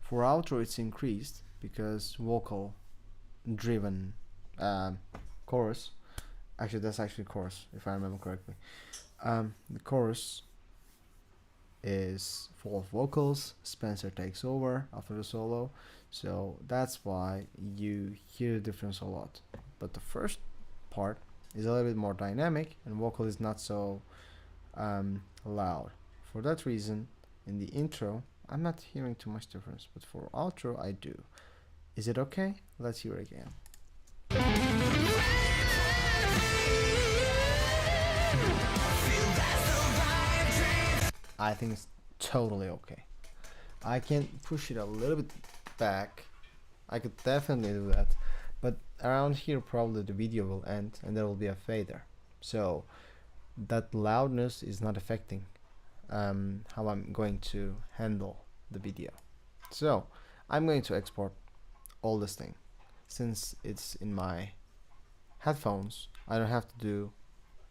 For outro it's increased because vocal driven chorus, actually that's actually chorus if I remember correctly. The chorus is full of vocals, Spencer takes over after the solo, so that's why you hear the difference a lot. But the first part is a little bit more dynamic and vocal is not so loud. For that reason, in the intro I'm not hearing too much difference, but for outro I do. Is it okay? Let's hear it again. I think it's totally okay. I can push it a little bit back. I could definitely do that, but around here probably the video will end and there will be a fader, so that loudness is not affecting how I'm going to handle the video. So I'm going to export all this thing. Since it's in my headphones, I don't have to do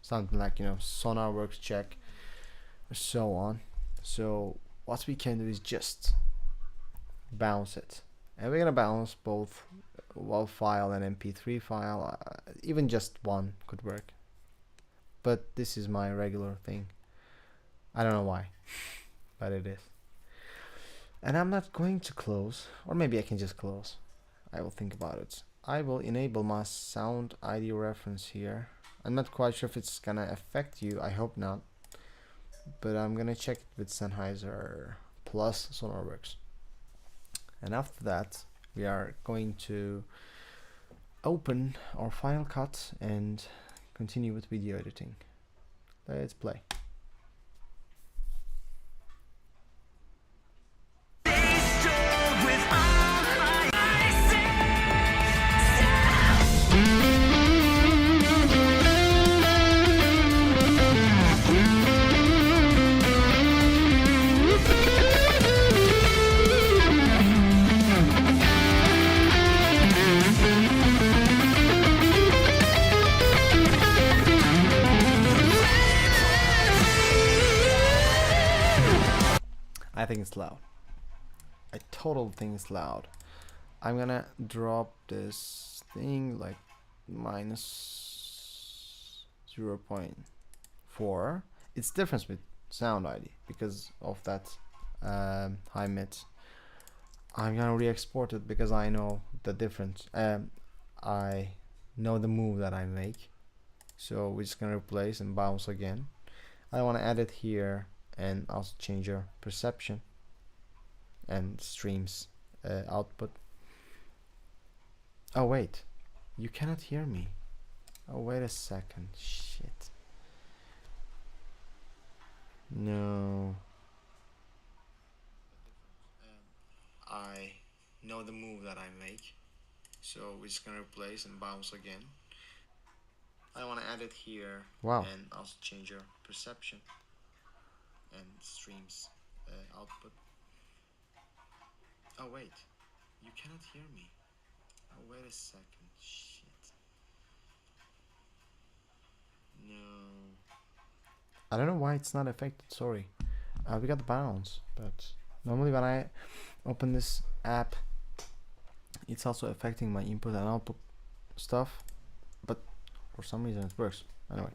something like, you know, sonar works check or so on. So what we can do is just bounce it, and we're gonna bounce both WAV file and MP3 file. Even just one could work, but this is my regular thing. I don't know why, but it is. And I'm not going to close, or maybe I can just close. I will think about it. I will enable my sound ID reference here. I'm not quite sure if it's gonna affect you, I hope not, but I'm gonna check it with Sennheiser plus SonarWorks. And after that we are going to open our Final Cut and continue with video editing. Let's play. I think it's loud. I totally think it's loud. I'm gonna drop this thing like minus 0.4. It's difference with sound ID because of that high mid. I'm gonna re-export it because I know the difference. I know the move that I make, so we're just gonna replace and bounce again. I want to add it here and also change your perception and streams output. Oh wait, you cannot hear me. Oh wait a second, shit. No. I know the move that I make. So we're just gonna replace and bounce again. I want to add it here. Wow. And also change your perception and streams output. Oh wait, you cannot hear me. Oh wait a second, shit. No. I don't know why it's not affected, sorry. We got the bounce, but normally when I open this app, it's also affecting my input and output stuff, but for some reason it works. Anyway.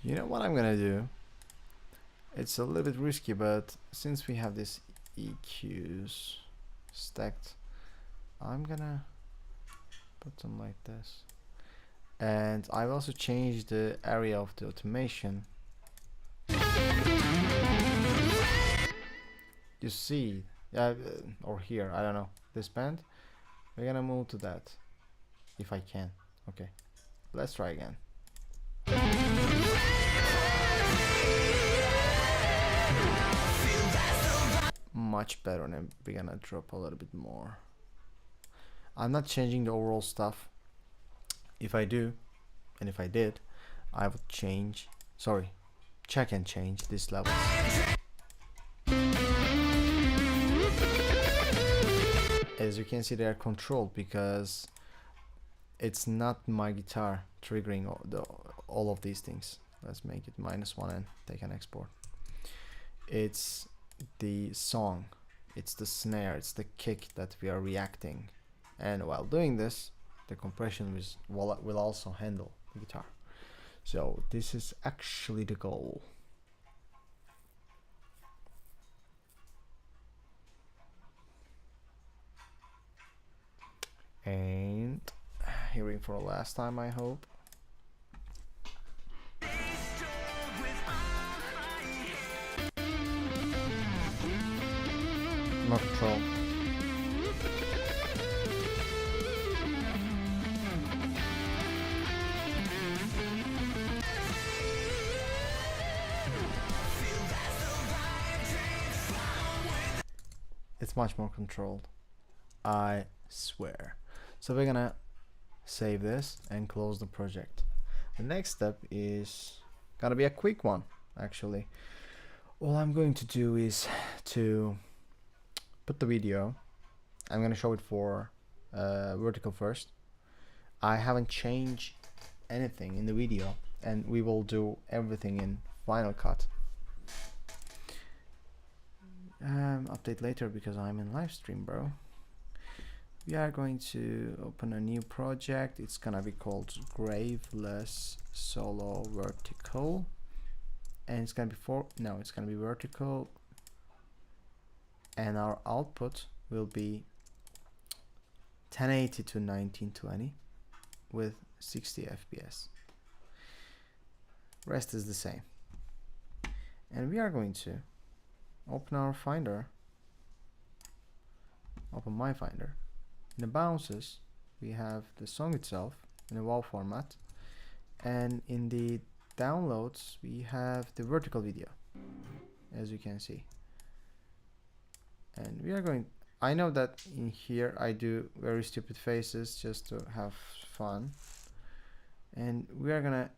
You know what I'm gonna do? It's a little bit risky, but since we have this EQs stacked, I'm gonna put them like this. And I've also changed the area of the automation. You see, or here, I don't know, this band. We're gonna move to that, if I can. Okay, let's try again. Much better, and we're gonna drop a little bit more. I'm not changing the overall stuff. If I do, and if I did, I would change, check and change this level. As you can see, they are controlled because it's not my guitar triggering all of these things. Let's make it -1 and take an export. It's the song, it's the snare, it's the kick that we are reacting, and while doing this, the compression will also handle the guitar. So this is actually the goal. And hearing for the last time, I hope. More control. It's much more controlled, I swear. So we're gonna save this and close the project. The next step is gonna be a quick one, actually. All I'm going to do is to put the video. I'm gonna show it for vertical first. I haven't changed anything in the video, and we will do everything in Final Cut. Update later because I'm in live stream, bro. We are going to open a new project. It's gonna be called Graveless Solo Vertical, and it's gonna be it's gonna be vertical, and our output will be 1080 to 1920 with 60 FPS. Rest is the same. And we are going to open our Finder, open my Finder. In the bounces, we have the song itself in a WAV format, and in the downloads, we have the vertical video, as you can see. And we are going, I know that in here I do very stupid faces just to have fun, and we are gonna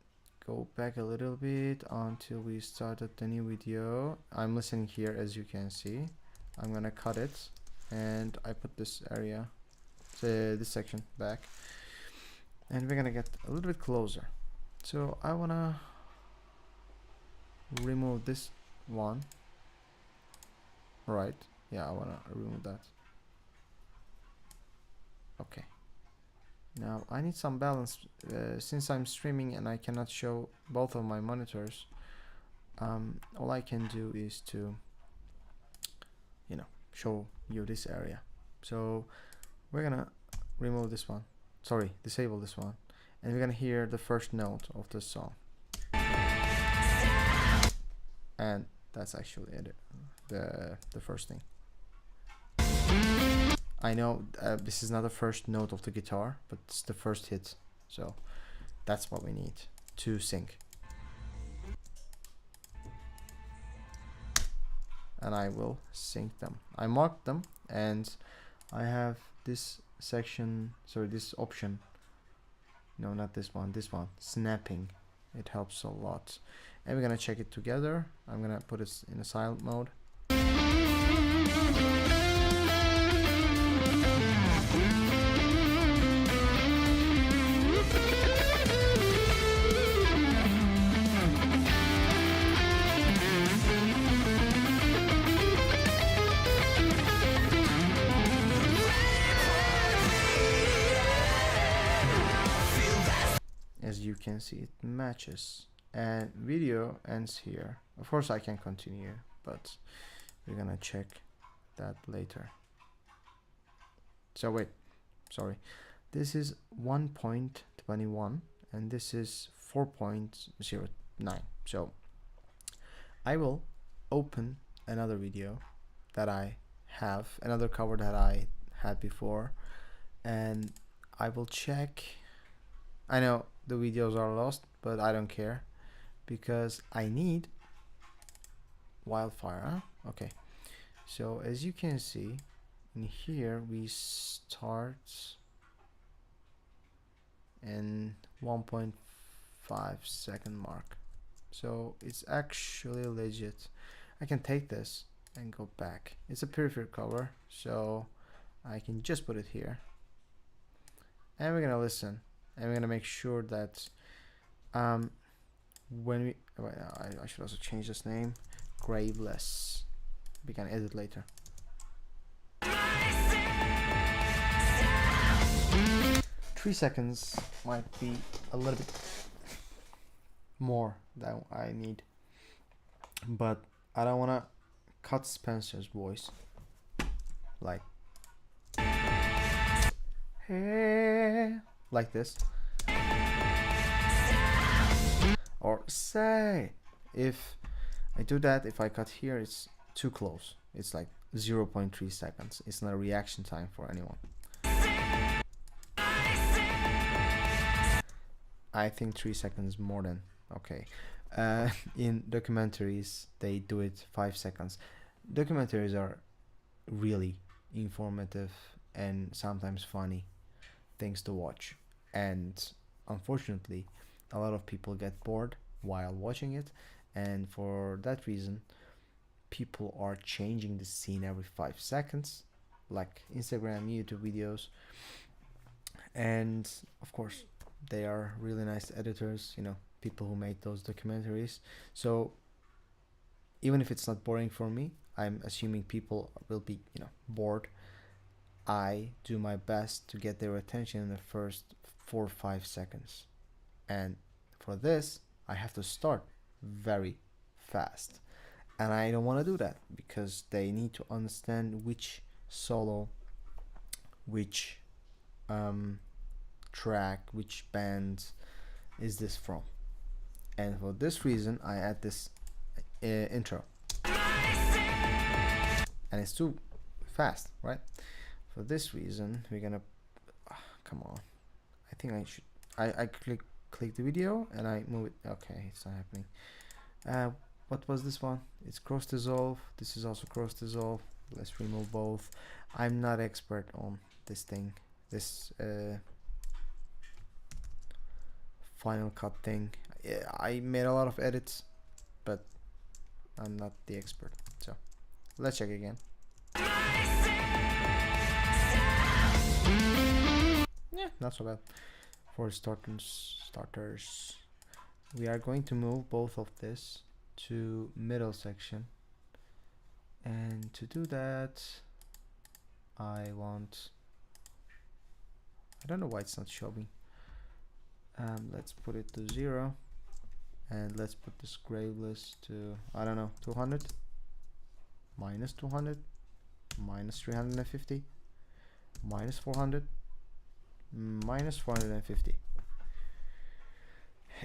go back a little bit until we started the new video. I'm listening here, as you can see. I'm gonna cut it, and I put this area, this section back, and we're gonna get a little bit closer. So I wanna remove this one, right? Yeah, I wanna remove that. Okay. Now I need some balance since I'm streaming and I cannot show both of my monitors. all I can do is to, you know, show you this area. So we're gonna remove this one, sorry, disable this one, and we're gonna hear the first note of the song, and that's actually it, the first thing. I know this is not the first note of the guitar, but it's the first hit, so that's what we need to sync. And I will sync them. I marked them, and I have this section, sorry, this option, no, not this one, snapping. It helps a lot. And we're gonna check it together. I'm gonna put it in a silent mode. As you can see, it matches, and video ends here. Of course I can continue, but we're gonna check that later. So wait, sorry, this is 1.21 and this is 4.09. so I will open another video that I have, another cover that I had before, and I will check. I know the videos are lost, but I don't care because I need wildfire, huh? Okay, so as you can see in here, we start in 1.5 second mark, so it's actually legit. I can take this and go back. It's a Periphery cover, so I can just put it here, and we're gonna listen. And we're gonna make sure that when we, I should also change this name, Graveless. We can edit later. 3 seconds might be a little bit more than I need, but I don't wanna cut Spencer's voice like hey, like this, or say. If I do that, if I cut here, it's too close. It's like 0.3 seconds. It's not a reaction time for anyone. I think 3 seconds more than okay. In documentaries they do it 5 seconds. Documentaries are really informative and sometimes funny things to watch, and unfortunately a lot of people get bored while watching it, and for that reason people are changing the scene every 5 seconds, like Instagram, YouTube videos. And of course they are really nice editors, you know, people who made those documentaries. So even if it's not boring for me, I'm assuming people will be, you know, bored. I do my best to get their attention in the first 4 or 5 seconds, and for this I have to start very fast, and I don't want to do that because they need to understand which solo, which track, which band is this from. And for this reason I add this intro, and it's too fast, right? For this reason we're gonna come on, I think I should, I click the video and I move it. Okay, it's not happening. What was this one? It's cross dissolve. This is also cross dissolve. Let's remove both. I'm not expert on this thing, this Final Cut thing. I made a lot of edits, but I'm not the expert. So let's check again. Yeah, not so bad. For starters, we are going to move both of this to middle section, and to do that I don't know why it's not showing. Let's put it to 0, And let's put this Graveless to, I don't know, 200, minus 200, minus 350, minus 400, minus 450.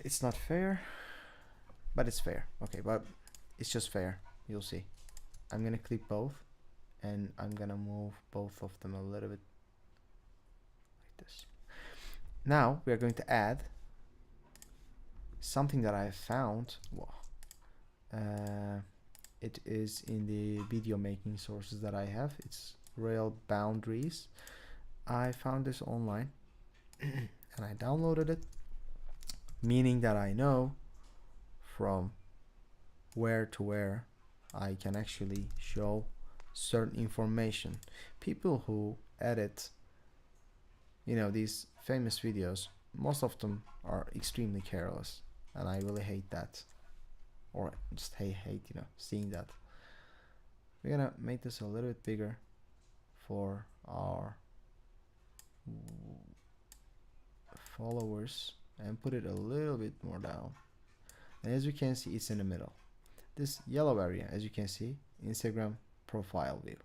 It's not fair, but it's fair. Okay, but it's just fair. You'll see. I'm gonna click both, and I'm gonna move both of them a little bit like this. Now we are going to add something that I found. It is in the video making sources that I have. It's rail boundaries. I found this online and I downloaded it, meaning that I know from where to where I can actually show certain information. People who edit, you know, these famous videos, most of them are extremely careless, and I really hate that, or just hate, you know, seeing that. We're gonna make this a little bit bigger for our followers and put it a little bit more down. And as you can see, it's in the middle. This yellow area, as you can see, Instagram profile view,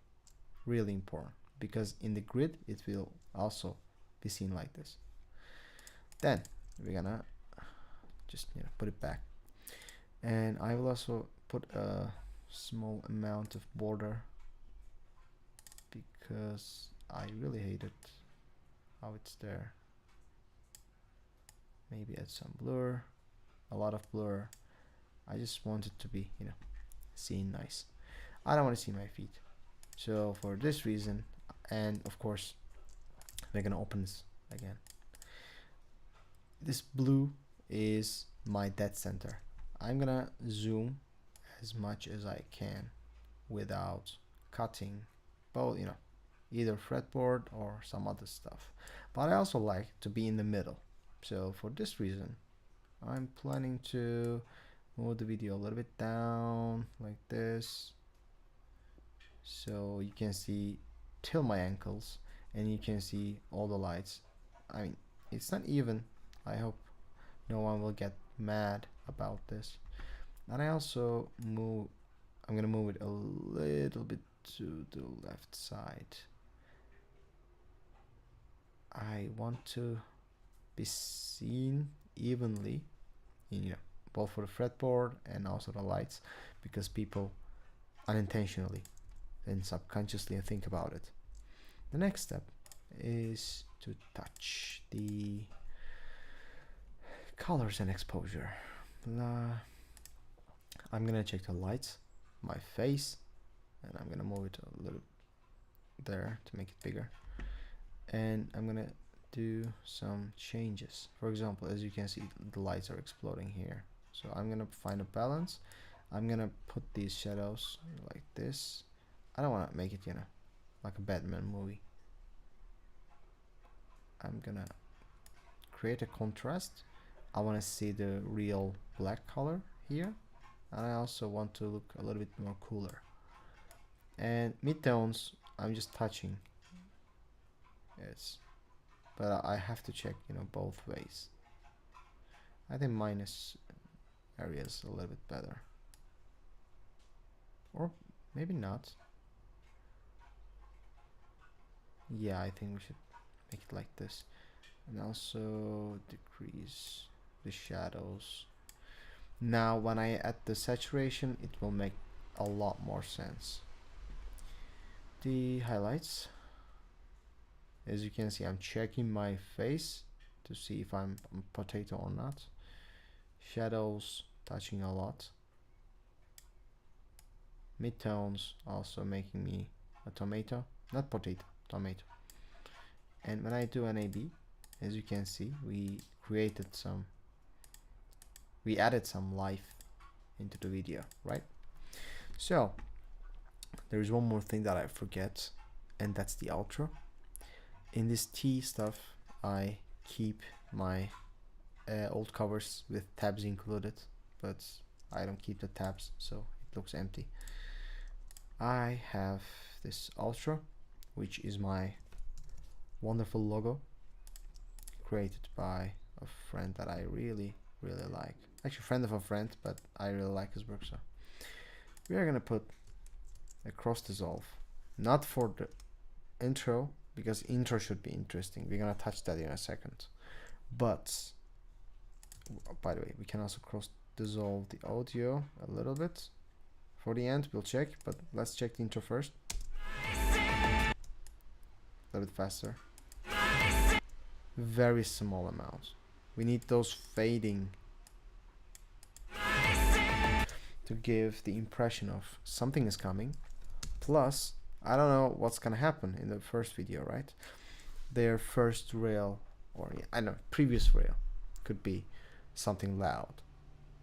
really important, because in the grid it will also be seen like this. Then we're gonna just, you know, put it back, and I will also put a small amount of border because I really hate it how it's there. Maybe add some blur, a lot of blur. I just want it to be, you know, seen nice. I don't want to see my feet, so for this reason, and of course we're gonna open this again. This blue is my dead center. I'm gonna zoom as much as I can without cutting both, you know, either fretboard or some other stuff. But I also like to be in the middle. So for this reason, I'm planning to move the video a little bit down like this, so you can see till my ankles and you can see all the lights. I mean, it's not even. I hope no one will get mad about this. And I also I'm gonna move it a little bit to the left side. I want to be seen evenly, you know, both for the fretboard and also the lights, because people unintentionally and subconsciously think about it. The next step is to touch the colors and exposure. I'm gonna check the lights, my face, and I'm gonna move it a little there to make it bigger, and I'm gonna do some changes. For example, as you can see, the lights are exploding here, so I'm gonna find a balance. I'm gonna put these shadows like this. I don't want to make it, you know, like a Batman movie. I'm gonna create a contrast. I want to see the real black color here, and I also want to look a little bit more cooler. And midtones, I'm just touching. Yes, but I have to check, you know, both ways. I think minus area is a little bit better, or maybe not. Yeah, I think we should make it like this, and also decrease the shadows. Now when I add the saturation, it will make a lot more sense. The highlights, as you can see, I'm checking my face to see if I'm a potato or not. Shadows touching a lot. Midtones also making me a tomato, not potato, tomato. And when I do an A/B, as you can see, we added some life into the video, right? So there is one more thing that I forget, and that's the outro. In this T stuff, I keep my old covers with tabs included, but I don't keep the tabs, so it looks empty. I have this outro, which is my wonderful logo created by a friend that I really like. actually friend of a friend, but I really like his work, so we are gonna put a cross dissolve, not for the intro, because intro should be interesting. We're gonna touch that in a second. But by the way, we can also cross dissolve the audio a little bit. For the end, we'll check, but let's check the intro first. A little bit faster. Very small amount. We need those fading to give the impression of something is coming. Plus, I don't know what's gonna happen in the first video, right? Their first rail, or yeah, I don't know, previous rail could be something loud,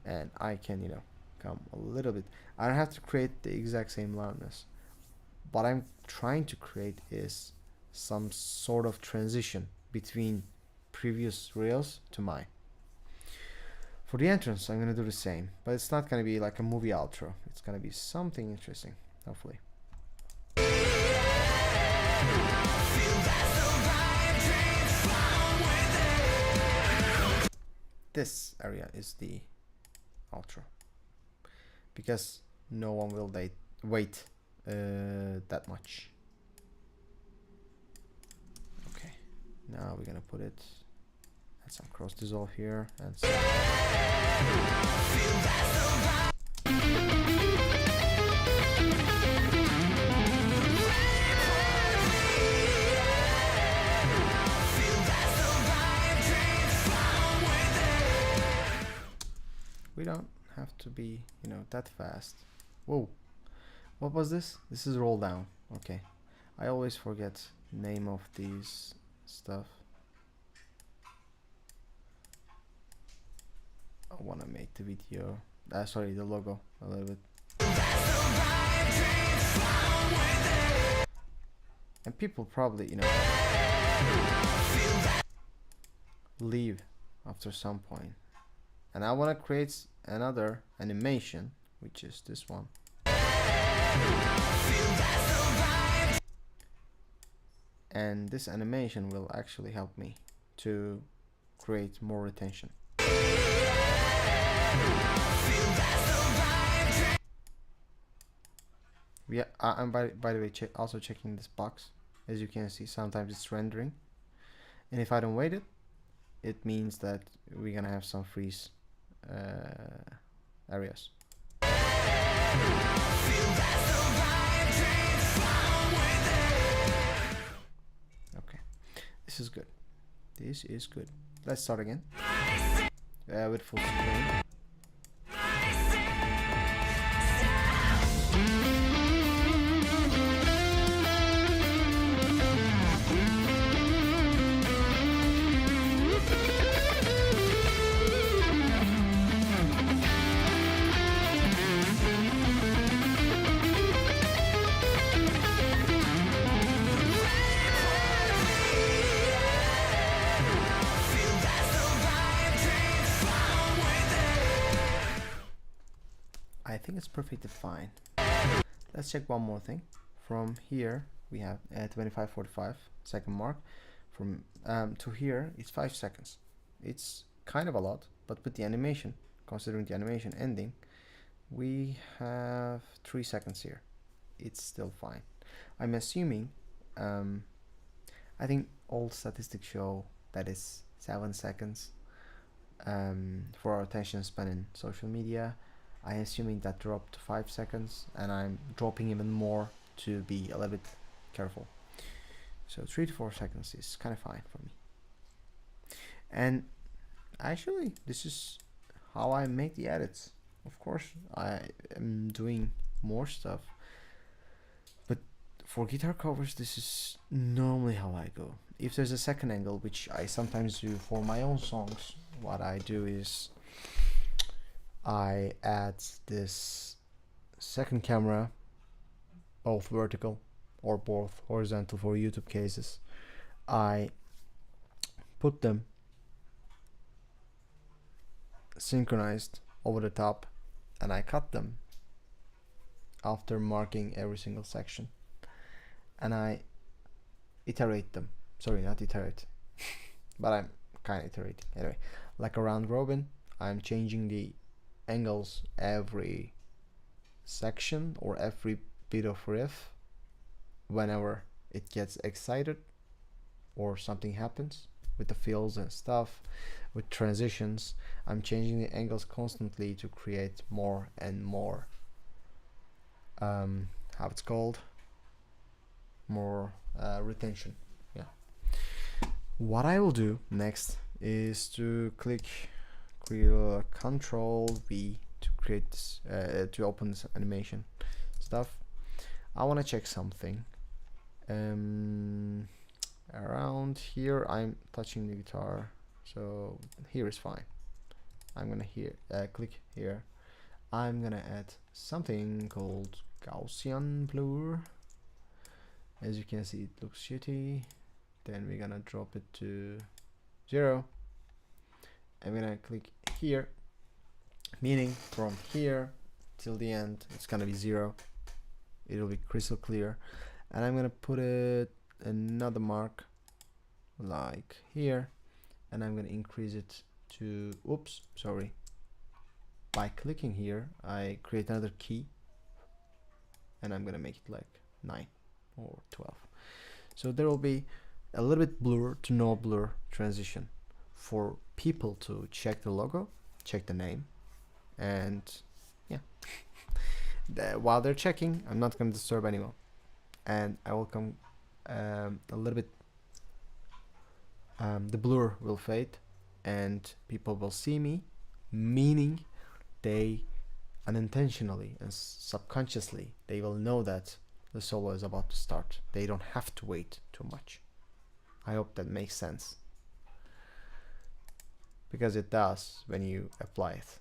and I can, you know, come a little bit. I don't have to create the exact same loudness. What I'm trying to create is some sort of transition between previous rails to mine. For the entrance, I'm gonna do the same, but it's not gonna be like a movie outro. It's gonna be something interesting, hopefully. This area is the outro, because no one will wait that much. Okay, now we're gonna put it, add some cross dissolve here, and we don't have to be, you know, that fast. Whoa, what was this? This is roll down. Okay, I always forget name of these stuff. I want to make the video, sorry, the logo a little bit. And people probably, you know, leave after some point. And I want to create another animation, which is this one. And this animation will actually help me to create more retention. Yeah, I'm by the way also checking this box. As you can see, sometimes it's rendering, and if I don't wait it, it means that we're gonna have some freeze areas. Okay, this is good. This is good. Let's start again with full screen. I think it's perfectly fine. Let's check one more thing. From here we have 25:45 second mark. From to here it's 5 seconds. It's kind of a lot, but with the animation, considering the animation ending, we have 3 seconds here. It's still fine. I'm assuming, I think all statistics show that is 7 seconds for our attention span in social media. I'm assuming that dropped to 5 seconds, and I'm dropping even more to be a little bit careful. So 3 to 4 seconds is kind of fine for me. And actually, this is how I make the edits. Of course, I am doing more stuff, but for guitar covers, this is normally how I go. If there's a second angle, which I sometimes do for my own songs, what I do is I add this second camera, both vertical or both horizontal for YouTube cases. I put them synchronized over the top, and I cut them after marking every single section, and I iterate them. Sorry, not iterate, but I'm kind of iterating anyway, like a round robin. I'm changing the angles every section or every bit of riff whenever it gets excited or something happens with the fills and stuff, with transitions. I'm changing the angles constantly to create more and more how it's called, more retention. Yeah. What I will do next is to click Control V to create this, to open this animation stuff. I want to check something. Around here I'm touching the guitar, so here is fine. I'm gonna click here. I'm gonna add something called Gaussian blur. As you can see, it looks shitty. Then we're gonna drop it to 0. I'm gonna click here, meaning from here till the end it's gonna be 0. It'll be crystal clear, and I'm gonna put it another mark like here, and I'm gonna increase it to, oops, sorry, by clicking here I create another key, and I'm gonna make it like 9 or 12. So there will be a little bit blur to no blur transition for people to check the logo, check the name, and yeah. While they're checking, I'm not going to disturb anyone, and I will come a little bit, the blur will fade and people will see me, meaning they unintentionally and subconsciously they will know that the solo is about to start. They don't have to wait too much. I hope that makes sense, because it does when you apply it.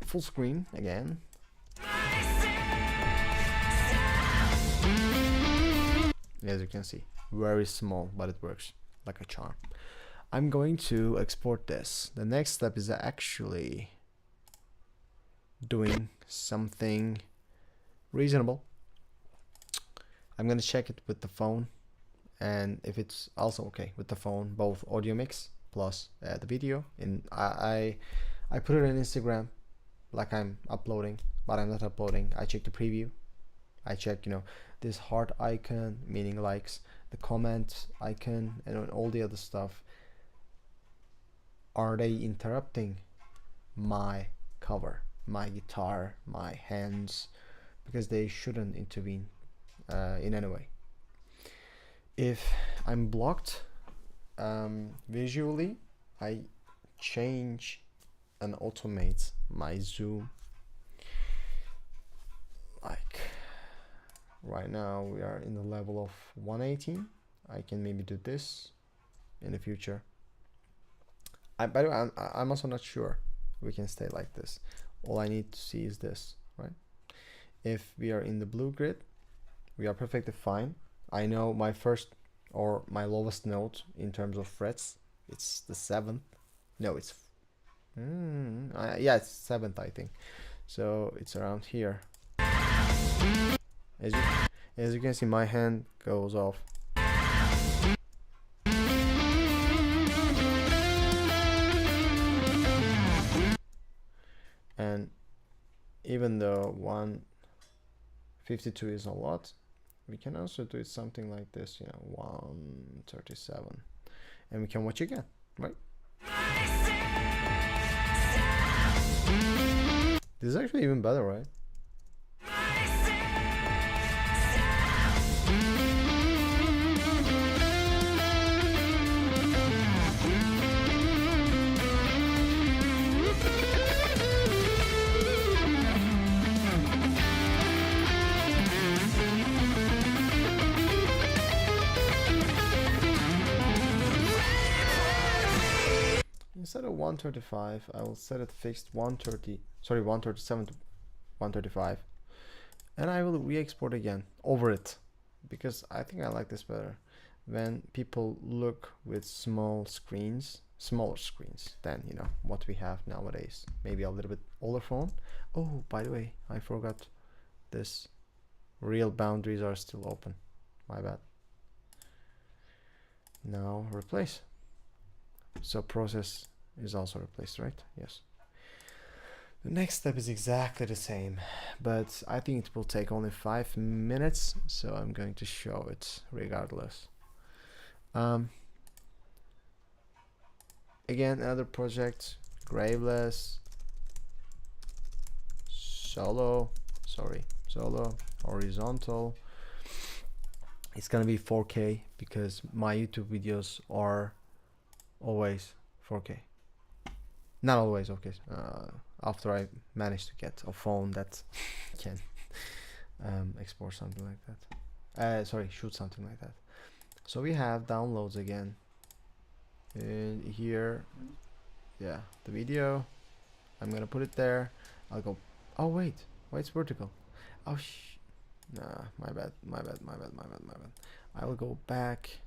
Full screen again. As you can see, very small, but it works like a charm. I'm going to export this. The next step is actually doing something reasonable. I'm gonna check it with the phone, and if it's also okay with the phone, both audio mix plus the video. And I put it on Instagram like I'm uploading, but I'm not uploading. I check the preview. I check, you know, this heart icon, meaning likes, the comment icon, and all the other stuff. Are they interrupting my cover, my guitar, my hands? Because they shouldn't intervene in any way. If I'm blocked visually, I change and automate my zoom. Like right now we are in the level of 118. I can maybe do this in the future. By the way, I'm also not sure we can stay like this. All I need to see is this, right? If we are in the blue grid, we are perfectly fine. I know my first or my lowest note in terms of frets, it's the 7th. No, it's yeah, it's 7th, I think. So it's around here. As you can see, my hand goes off. And even though 152 is a lot, we can also do something like this, you know, 137, and we can watch again, right? This is actually even better, right? Instead of 135, I will set it fixed 137 to 135, and I will re-export again over it, because I think I like this better. When people look with smaller screens than, you know, what we have nowadays, maybe a little bit older phone. Oh, by the way, I forgot this real boundaries are still open. My bad. Now replace. So process is also replaced, right? Yes. The next step is exactly the same, but I think it will take only 5 minutes, so I'm going to show it regardless. Again, another project, Graveless, solo, horizontal. It's gonna be 4K because my YouTube videos are always 4K. Not always, okay. After I managed to get a phone that can export something like that. Sorry, shoot something like that. So we have downloads again. And here, yeah, the video. I'm gonna put it there. I'll go. Oh wait, why it's vertical? Oh nah, my bad. I will go back.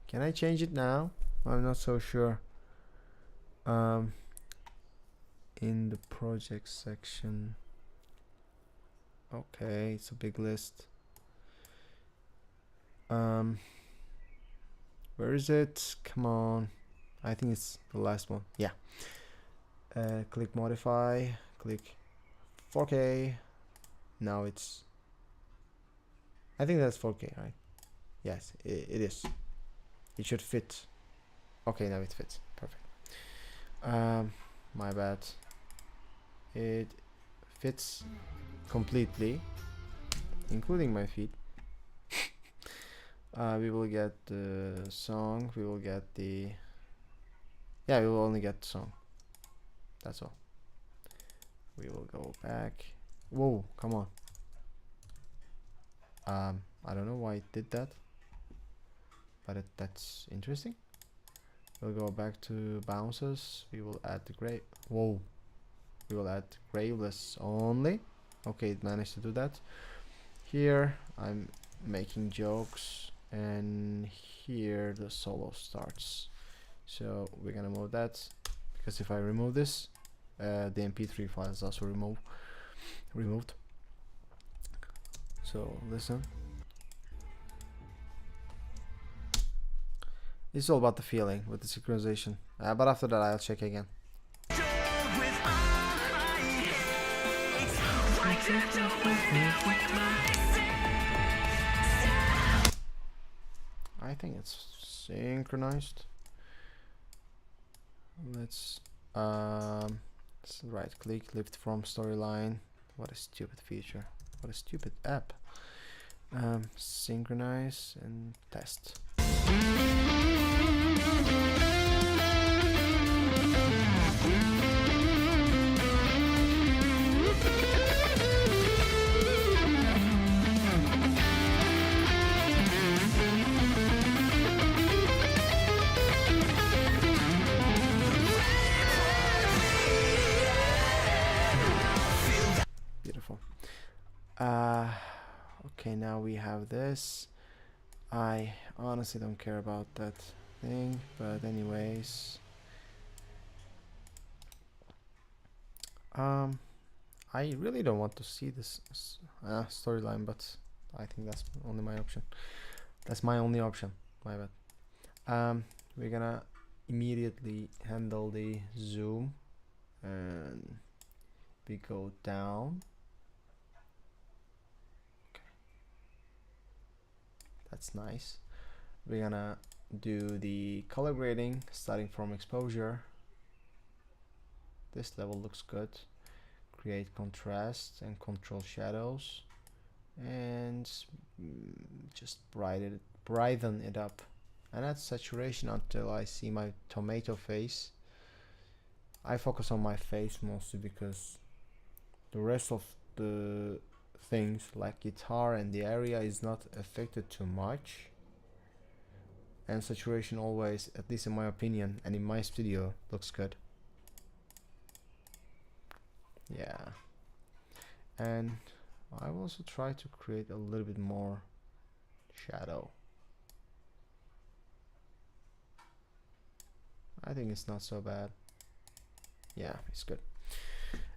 Can I change it now? I'm not so sure. In the project section. Okay, it's a big list. Where is it? Come on. I think it's the last one. Yeah. Click modify. Click 4K. Now it's. I think that's 4K, right? Yes, it is. It should fit. Okay, now it fits. Perfect. My bad. It fits completely, including my feet. We will get the song. We will get the. Yeah, we will only get the song. That's all. We will go back. Whoa, come on. I don't know why it did that, but that's interesting. We'll go back to bounces. We will add the gray. Whoa. We will add Graveless only. Okay, it managed to do that. Here I'm making jokes, and here the solo starts. So we're gonna move that, because if I remove this, the MP3 file is also removed. So listen. It's all about the feeling with the synchronization. But after that I'll check again. I think it's synchronized. Let's right click, lift from storyline. What a stupid feature. What a stupid app. Synchronize and test. Beautiful. Okay, now we have this. I honestly don't care about that thing, but anyways, I really don't want to see this storyline, but I think that's only my option. That's my only option. My bad. We're gonna immediately handle the zoom, and we go down. That's nice. We're gonna do the color grading starting from exposure. This level looks good. Create contrast and control shadows, and just brighten it up, and add saturation until I see my tomato face. I focus on my face mostly because the rest of the things like guitar and the area is not affected too much, and saturation always, at least in my opinion and in my studio, looks good. Yeah, and I will also try to create a little bit more shadow. I think it's not so bad. Yeah, it's good.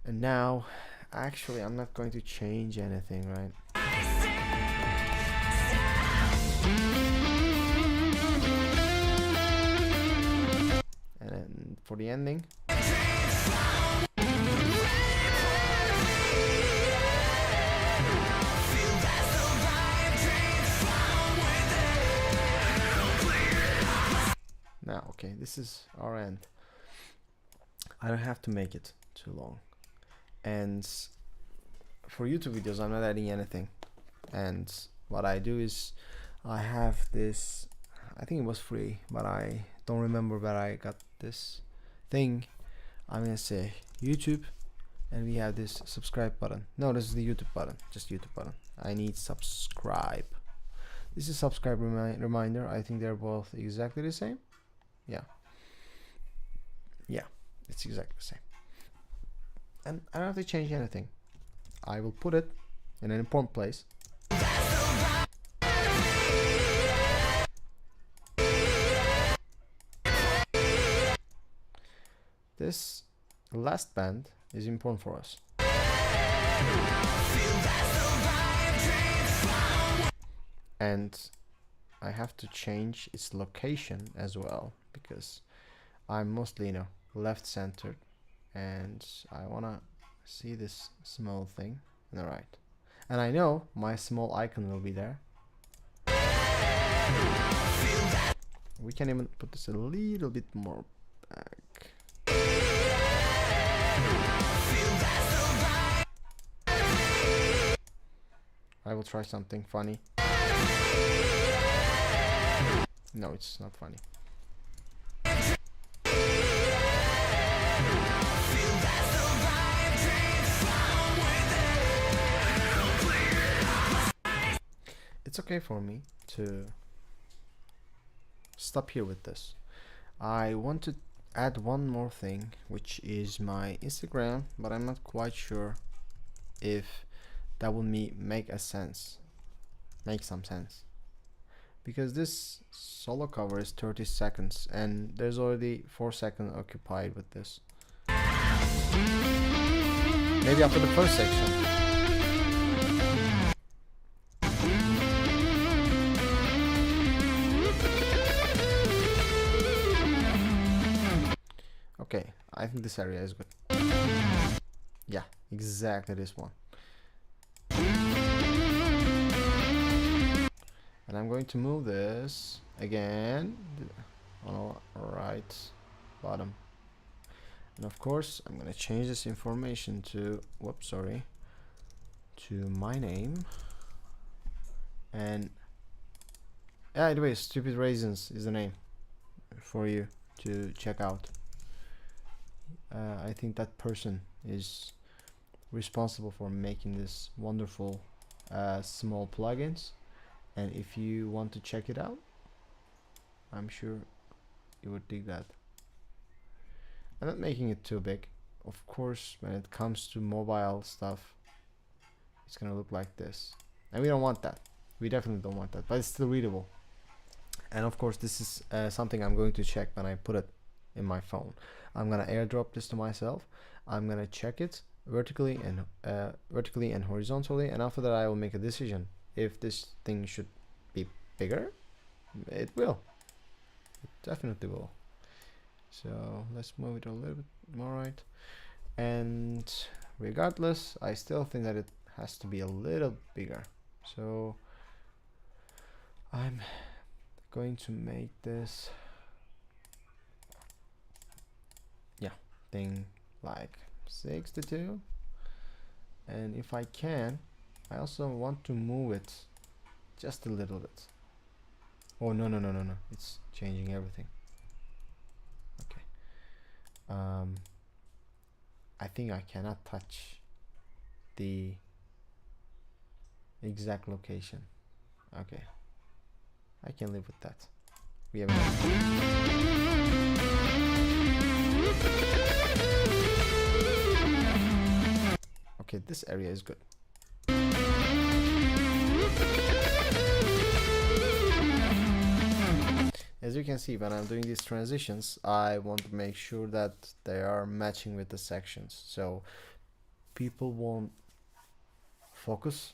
And now actually I'm not going to change anything, right? And then for the ending, now okay, this is our end. I don't have to make it too long, and for YouTube videos I'm not adding anything. And what I do is I have this, I think it was free, but I don't remember where I got this thing. I'm gonna say YouTube, and we have this subscribe button. No, this is the YouTube button, just YouTube button. I need subscribe. This is subscribe reminder. I think they're both exactly the same. Yeah, it's exactly the same, and I don't have to change anything. I will put it in an important place. This last band is important for us. And I have to change its location as well, because I'm mostly, left centered, and I wanna see this small thing on the right. And I know my small icon will be there. We can even put this a little bit more back. I will try something funny. No, it's not funny. It's okay for me to stop here with this. I want to add one more thing, which is my Instagram, but I'm not quite sure if that will make some sense, because this solo cover is 30 seconds and there's already 4 seconds occupied with this. Maybe after the first section. Okay, I think this area is good. Yeah, exactly this one. And I'm going to move this again on the right bottom. And of course, I'm going to change this information to, to my name. And yeah, anyway, Stupid Raisins is the name for you to check out. I think that person is responsible for making this wonderful small plugins, and if you want to check it out, I'm sure you would dig that. I'm not making it too big. Of course, when it comes to mobile stuff, it's gonna look like this, and we don't want that. We definitely don't want that, but it's still readable. And of course, this is something I'm going to check when I put it in my phone. I'm gonna airdrop this to myself. I'm gonna check it vertically and horizontally, and after that I will make a decision if this thing should be bigger. It will. It definitely will. So let's move it a little bit more right. And regardless, I still think that it has to be a little bigger. So I'm going to make this thing like 62, and if I can, I also want to move it just a little bit. Oh no, it's changing everything. Okay, I think I cannot touch the exact location. Okay, I can live with that. We have okay, this area is good. As you can see, when I'm doing these transitions, I want to make sure that they are matching with the sections, so people won't focus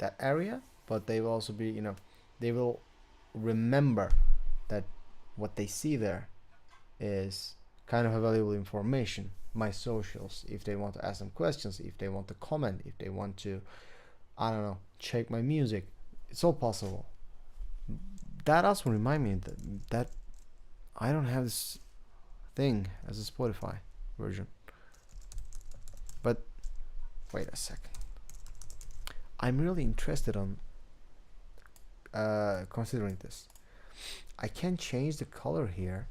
that area, but they will also be, you know, they will remember that what they see there is kind of a valuable information. My socials, if they want to ask some questions, if they want to comment, if they want to, I don't know, check my music, it's all possible. That also remind me that I don't have this thing as a Spotify version. But wait a second, I'm really interested on considering this. I can change the color here,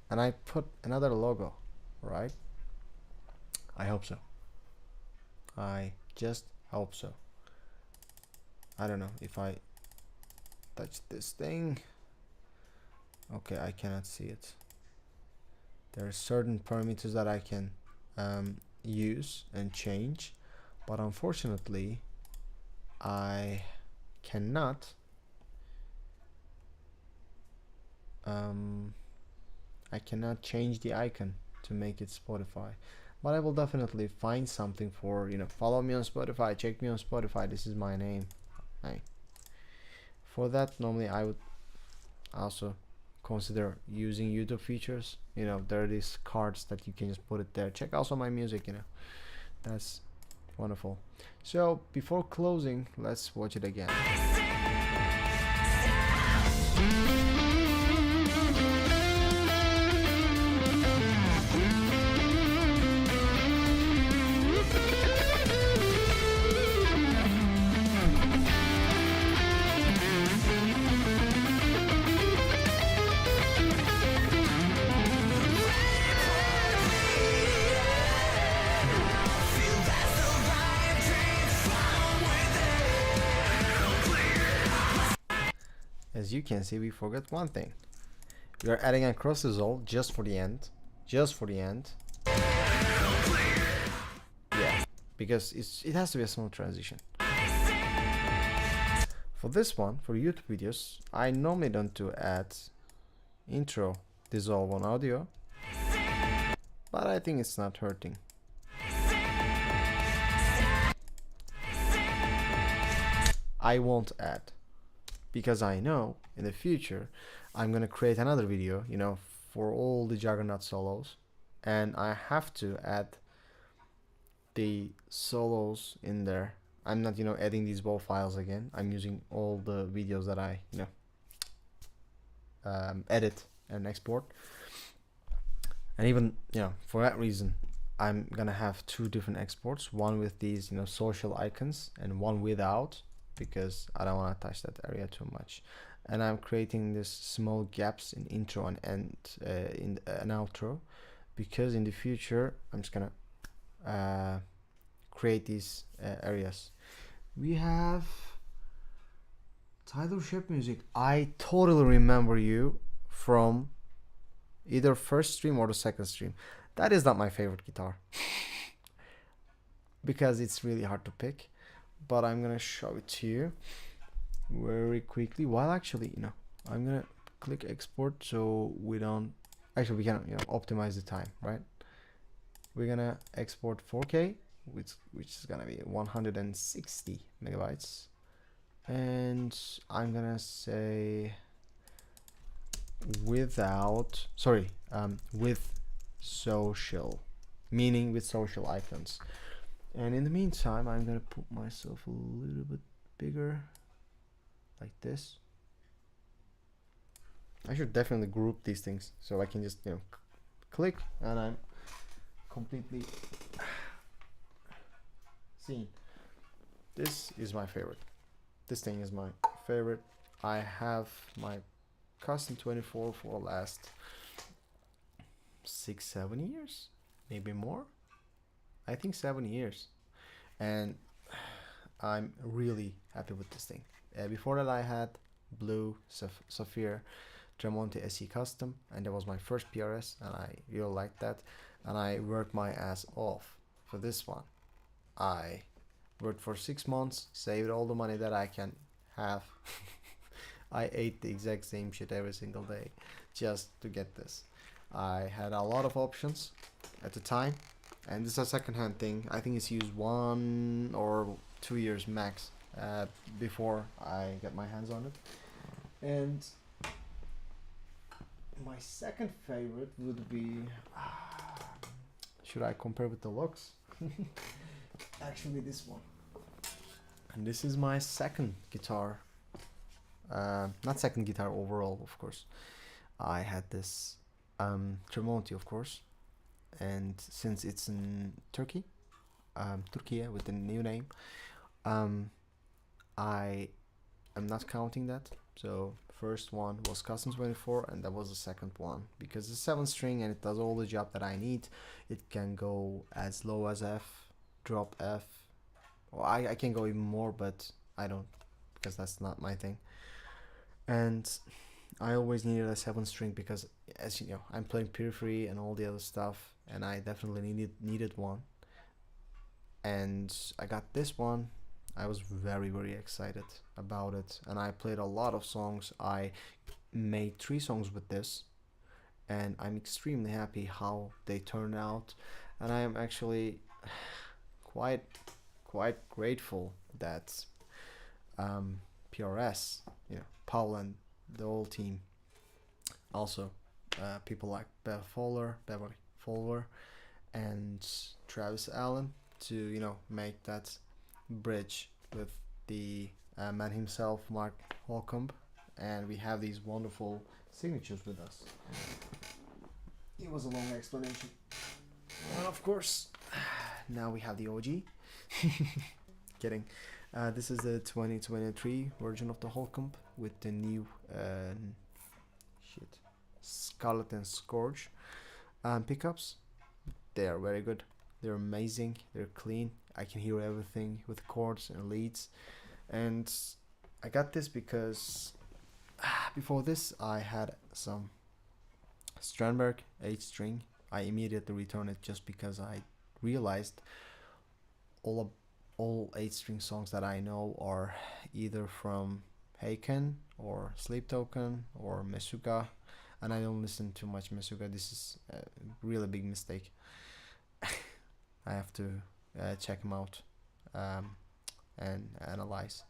and I put another logo, right? I hope so. I just hope so. I don't know if I touch this thing. Okay, I cannot see it. There are certain parameters that I can use and change, but unfortunately I cannot change the icon to make it Spotify. But I will definitely find something for, you know, follow me on Spotify, check me on Spotify, this is my name. Hey. For that, normally I would also consider using YouTube features. You know, there are these cards that you can just put it there. Check also my music, you know. That's wonderful. So before closing, let's watch it again. As you can see, we forgot one thing. We are adding a cross dissolve just for the end. Just for the end. Yeah, because it has to be a small transition. For this one, for YouTube videos, I normally don't do add intro dissolve on audio, but I think it's not hurting. I won't add, because I know in the future I'm gonna create another video, you know, for all the Juggernaut solos, and I have to add the solos in there. I'm not, you know, adding these WAV files again. I'm using all the videos that I, you know, edit and export. And even, you know, for that reason, I'm gonna have two different exports, one with these, you know, social icons and one without, because I don't want to touch that area too much. And I'm creating this small gaps in intro and end, in an outro, because in the future I'm just gonna create these areas. We have Tyler Ship music. I totally remember you from either first stream or the second stream. That is not my favorite guitar because it's really hard to pick, but I'm gonna show it to you very quickly. While actually, you know, I'm gonna click export so we don't, actually we can, you know, optimize the time, right? We're gonna export 4K, which is gonna be 160 megabytes, and I'm gonna say without, sorry, with social, meaning with social icons. And in the meantime, I'm gonna put myself a little bit bigger, like this. I should definitely group these things so I can just, you know, click and I'm completely seen. This is my favorite. This thing is my favorite. I have my custom 24 for the last 6-7 years, maybe more. I think 7 years, and I'm really happy with this thing. Before that I had blue Sapphire Tremonti SE custom, and that was my first PRS, and I really liked that, and I worked my ass off for this one. I worked for 6 months, saved all the money that I can have. I ate the exact same shit every single day just to get this. I had a lot of options at the time, and this is a second-hand thing. I think it's used 1 or 2 years max before I get my hands on it. And my second favorite would be, should I compare with the looks? Actually this one. And this is my second guitar. Not second guitar overall, of course. I had this Tremonti, of course, and since it's in Turkey, Turkey with the new name, I am not counting that. So first one was Custom 24, and that was the second one because it's 7-string and it does all the job that I need. It can go as low as F, drop F. Well, I can go even more, but I don't, because that's not my thing. And I always needed a 7-string because, as you know, I'm playing Periphery and all the other stuff, and I definitely needed one. And I got this one. I was very excited about it, and I played a lot of songs. I made 3 songs with this, and I'm extremely happy how they turned out, and I am actually quite grateful that PRS, you know, Paul and the whole team, also people like Beverly Fowler and Travis Allen, to, you know, make that bridge with the man himself, Mark Holcomb, and we have these wonderful signatures with us. It was a long explanation, and of course now we have the OG. Kidding. This is the 2023 version of the Holcomb with the new Scarlet and Scourge pickups. They are very good. They're amazing. They're clean. I can hear everything with chords and leads. And I got this because before this I had some Strandberg 8-string. I immediately returned it just because I realized all 8-string songs that I know are either from Heiken or Sleep Token or Mesuga, and I don't listen too much Mesuga. This is a really big mistake. I have to check them out and analyze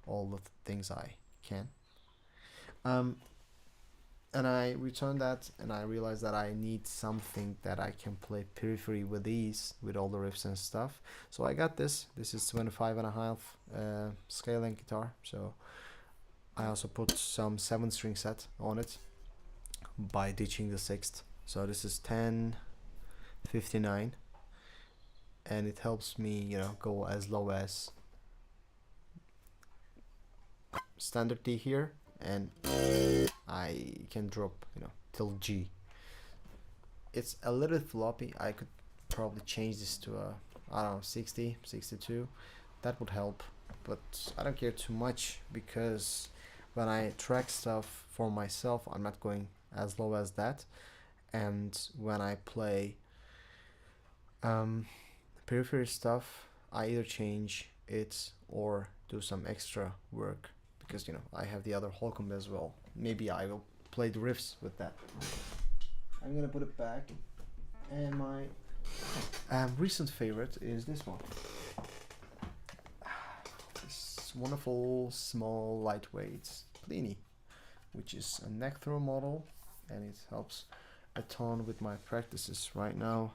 all the things I can. And I returned that, and I realized that I need something that I can play Periphery with ease, with all the riffs and stuff. So I got this. This is 25.5 scale length guitar. So I also put some 7-string set on it by ditching the 6th. So this is 1059, and it helps me, you know, go as low as standard D here, and I can drop, you know, till G. It's a little floppy. I could probably change this to a, I don't know, 60, 62. That would help, but I don't care too much because when I track stuff for myself, I'm not going as low as that. And when I play Periphery stuff, I either change it or do some extra work, because, you know, I have the other Holcomb as well. Maybe I will play the riffs with that. I'm gonna put it back, and my recent favorite is this one. This wonderful small lightweight Pliny, which is a neck throw model, and it helps a ton with my practices. Right now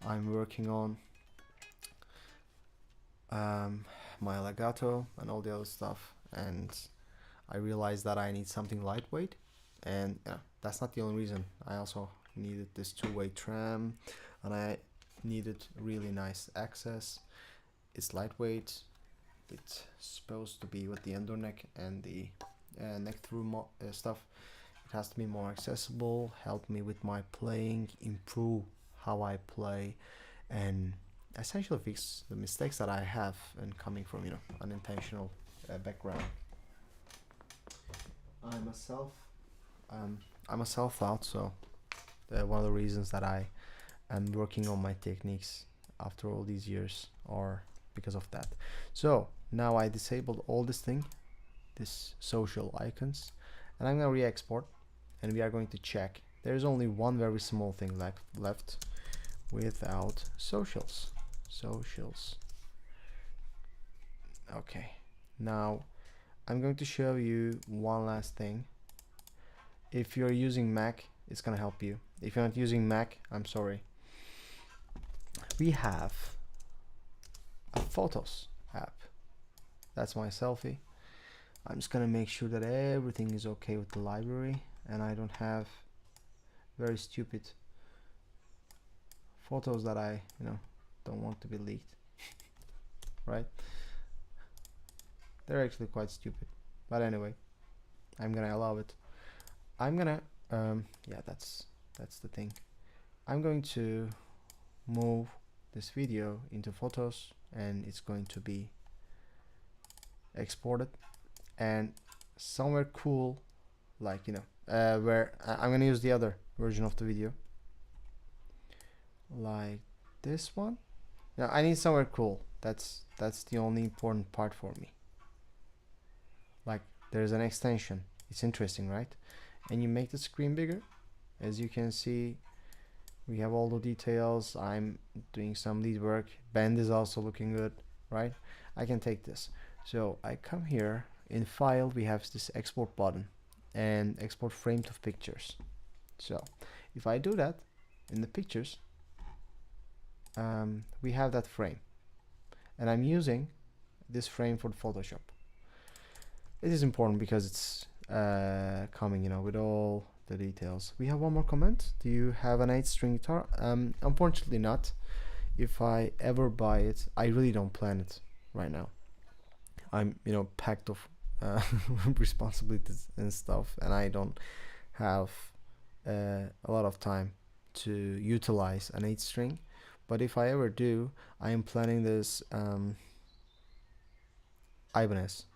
I'm working on my legato and all the other stuff, and I realized that I need something lightweight, and that's not the only reason. I also needed this 2-way tram, and I needed really nice access. It's lightweight. It's supposed to be with the endo neck and the neck through stuff. It has to be more accessible, help me with my playing, improve how I play, and essentially fix the mistakes that I have and coming from, you know, unintentional background. I'm a self-taught, so one of the reasons that I am working on my techniques after all these years are because of that. So now I disabled all this social icons, and I'm gonna re-export, and we are going to check. There's only one very small thing left without socials. Okay, Now I'm going to show you one last thing. If you're using Mac, it's gonna help you. If you're not using Mac, I'm sorry. We have a Photos app. That's my selfie. I'm just gonna make sure that everything is okay with the library and I don't have very stupid photos that I don't want to be leaked. Right? They're actually quite stupid, but anyway, I'm gonna allow it. I'm gonna yeah, that's the thing. I'm going to move this video into Photos and it's going to be exported, and somewhere cool, like where I'm gonna use the other version of the video, like this one. Now I need somewhere cool. That's the only important part for me. Like there's an extension. It's interesting, right? And you make the screen bigger. As you can see, we have all the details. I'm doing some lead work. Bend is also looking good, right? I can take this. So I come here in File. We have this export button and export frame to pictures. So if I do that in the pictures, we have that frame, and I'm using this frame for Photoshop. It is important because it's coming, with all the details. We have one more comment. Do you have an 8-string guitar? Unfortunately not. If I ever buy it, I really don't plan it right now. I'm packed of responsibilities and stuff, and I don't have a lot of time to utilize an 8-string. But if I ever do, I am planning this Ibanez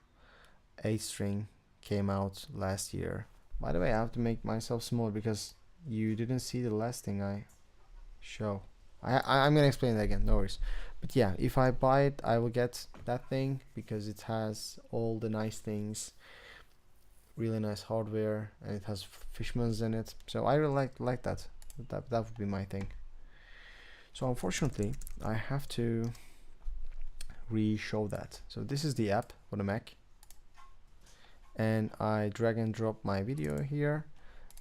8-string. Came out last year. By the way, I have to make myself smaller because you didn't see the last thing I show. I'm gonna explain that again, no worries. But yeah, if I buy it, I will get that thing because it has all the nice things, really nice hardware, and it has Fishmans in it. So I really like that. That would be my thing. So unfortunately, I have to re-show that. So this is the app for the Mac, and I drag and drop my video here.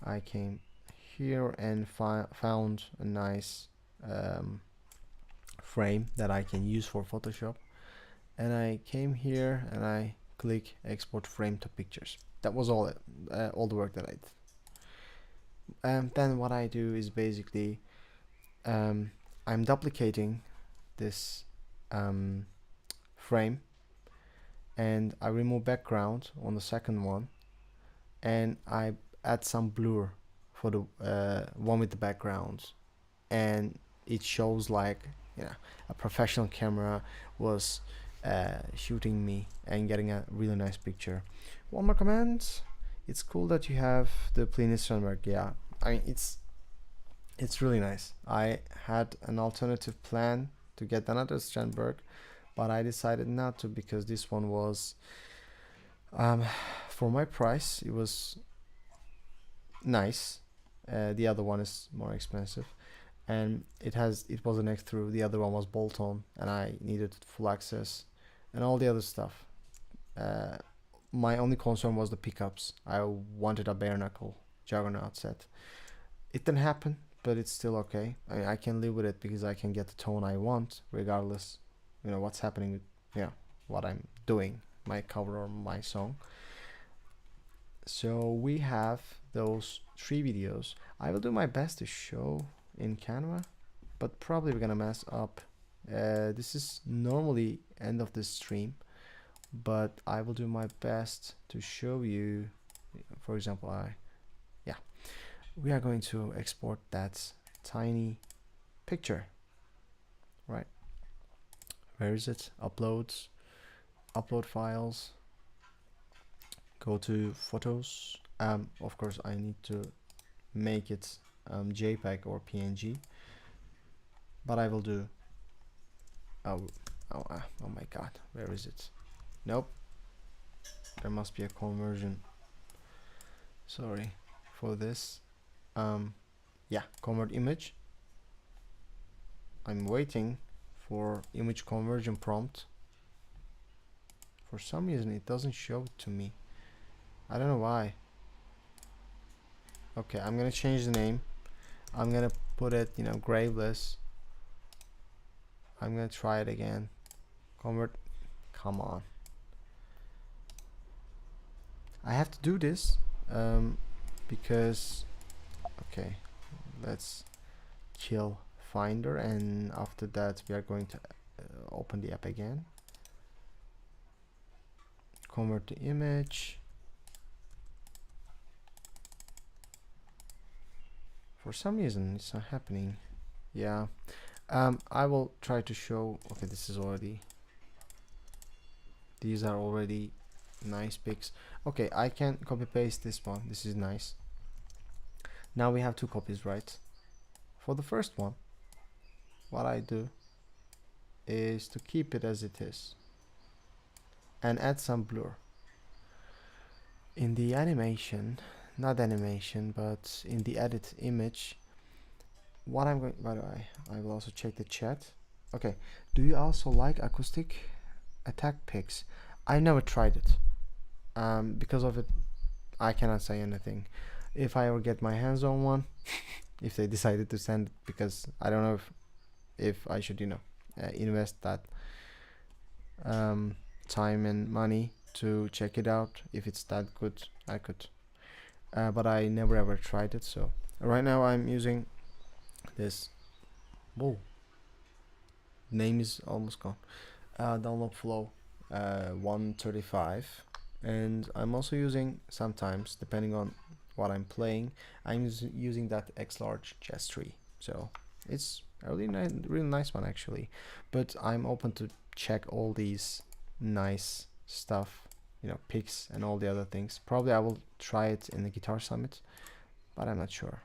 I came here and found a nice frame that I can use for Photoshop, and I came here and I click export frame to pictures. That was all the work that I did. And then what I do is basically I'm duplicating this frame, and I remove background on the second one, and I add some blur for the one with the background, and it shows like a professional camera was shooting me and getting a really nice picture. One more comment. It's cool that you have the Pliny Strandberg. Yeah, I mean it's really nice. I had an alternative plan to get another Strandberg, but I decided not to because this one was for my price it was nice. The other one is more expensive, and it was an X through. The other one was bolt on, and I needed full access and all the other stuff. My only concern was the pickups. I wanted a bare knuckle Juggernaut set. It didn't happen, but it's still okay. I mean, I can live with it because I can get the tone I want regardless what's happening with what I'm doing, my cover or my song. So we have those 3 videos. I will do my best to show in Canva, but probably we're gonna mess up. This is normally end of the stream, but I will do my best to show you. For example, we are going to export that tiny picture, right? Where is it? Uploads, upload files, go to photos. Of course I need to make it JPEG or PNG, but I will do oh my god, where is it? Nope, there must be a conversion. Sorry for this. Yeah, convert image. I'm waiting for image conversion prompt For some reason it doesn't show it to me. I don't know why. Okay, I'm gonna change the name. I'm gonna put it, you know, Graveless. I'm gonna try it again. Convert. Come on. I have to do this because okay, let's kill Finder, and after that we are going to open the app again. Convert the image. For some reason it's not happening. Yeah. I will try to show. Okay, this is already, these are already nice pics. Okay, I can copy paste this one. This is nice. Now we have two copies, right? For the first one, what I do is to keep it as it is and add some blur in the animation, not animation, but in the edit image. What I'm going, by the way, I will also check the chat. Okay, do you also like acoustic attack pics? I never tried it. Because of it, I cannot say anything. If I ever get my hands on one, if they decided to send it, because I don't know if I should, you know, invest that time and money to check it out. If it's that good, I could. But I never ever tried it. So right now I'm using this. Whoa, name is almost gone. Download flow 135, and I'm also using, sometimes depending on what I'm playing, I'm using that X large chess tree. So it's a really nice one actually, but I'm open to check all these nice stuff, you know, picks and all the other things. Probably I will try it in the Guitar Summit, but I'm not sure.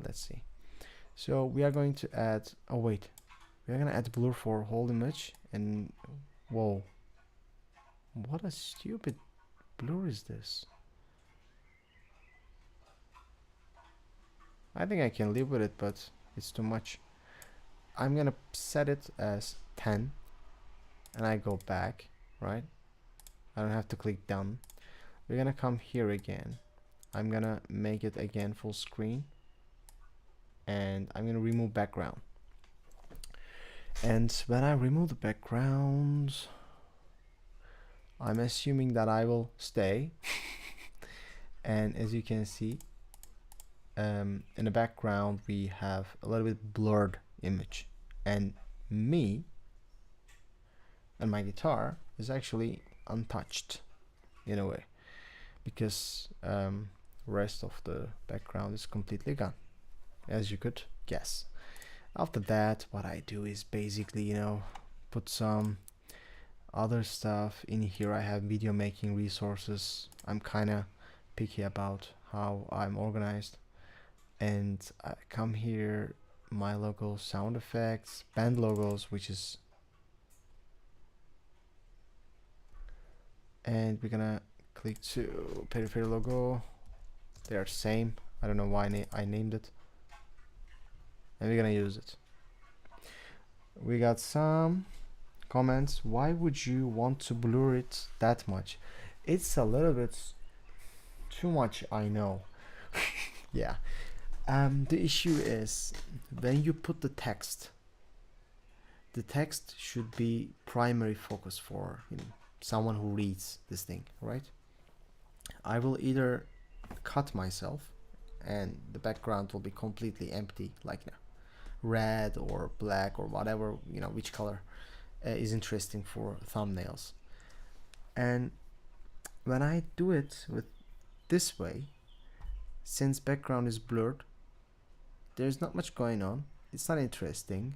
Let's see. So we are going to add, oh wait, we are going to add blur for whole image. And whoa, what a stupid blur is this. I think I can live with it, but it's too much. I'm gonna set it as 10 and I go back, right? I don't have to click done. We're gonna come here again. I'm gonna make it again full screen, and I'm gonna remove background. And when I remove the background, I'm assuming that I will stay. And as you can see, in the background we have a little bit blurred image, and me and my guitar is actually untouched in a way, because rest of the background is completely gone, as you could guess. After that, what I do is basically, you know, put some other stuff in here. I have video making resources. I'm kind of picky about how I'm organized, and I come here, my logo, sound effects, band logos, which is, and we're gonna click to Periphery logo. They are same. I don't know why I named it, and we're gonna use it. We got some comments. Why would you want to blur it that much? It's a little bit too much, I know. Yeah. The issue is when you put the text should be primary focus for, you know, someone who reads this thing, right? I will either cut myself and the background will be completely empty, like, you know, red or black or whatever, you know, which color is interesting for thumbnails. And when I do it with this way, since background is blurred, there's not much going on. It's not interesting.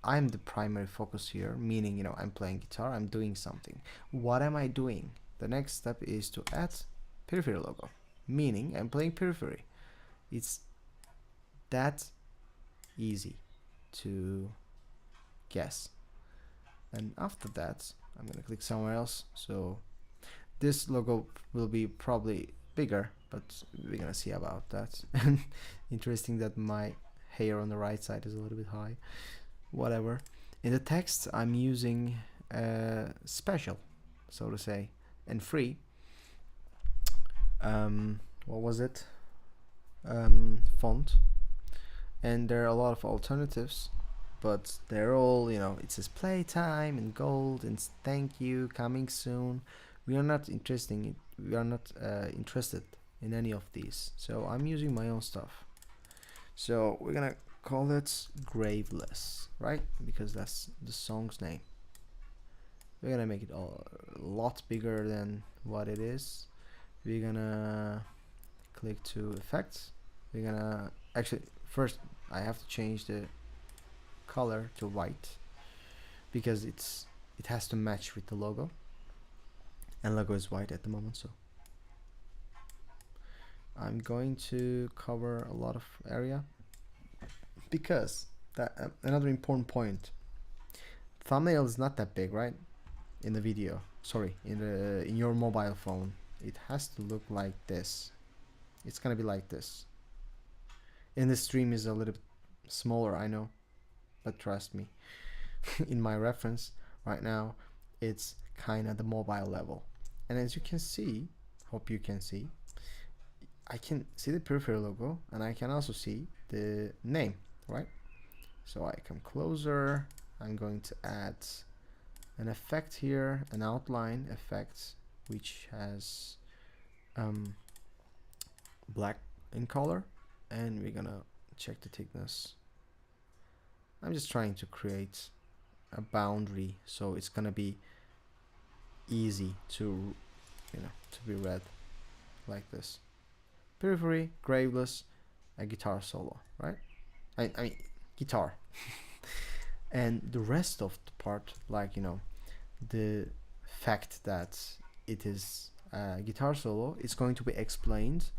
I'm the primary focus here, meaning, you know, I'm playing guitar, I'm doing something. What am I doing? The next step is to add Periphery logo, meaning I'm playing Periphery. It's that easy to guess. And after that, I'm gonna click somewhere else. So this logo will be probably bigger, but we're gonna see about that. Interesting that my hair on the right side is a little bit high. Whatever. In the text, I'm using special so to say, and free. What was it? Font. And there are a lot of alternatives, but they're all, it says playtime and gold and thank you, coming soon. We are not interested in any of these, so I'm using my own stuff. So we're gonna call it Graveless, right? Because that's the song's name. We're gonna make it a lot bigger than what it is. We're gonna click to effects. We're gonna actually first I have to change the color to white because it has to match with the logo, and logo is white at the moment. So I'm going to cover a lot of area because that another important point, thumbnail is not that big, right? In the video, sorry, in your mobile phone, it has to look like this. It's gonna be like this. In the stream is a little bit smaller, I know, but trust me, in my reference right now, it's kind of the mobile level. And as you can see, hope you can see, I can see the Periphery logo, and I can also see the name, right? So I come closer. I'm going to add an effect here, an outline effect, which has black in color, and we're gonna check the thickness. I'm just trying to create a boundary so it's gonna be easy to to be read like this. Periphery, Graveless, a guitar solo, right? I mean guitar. And the rest of the part, like the fact that it is a guitar solo, is going to be explained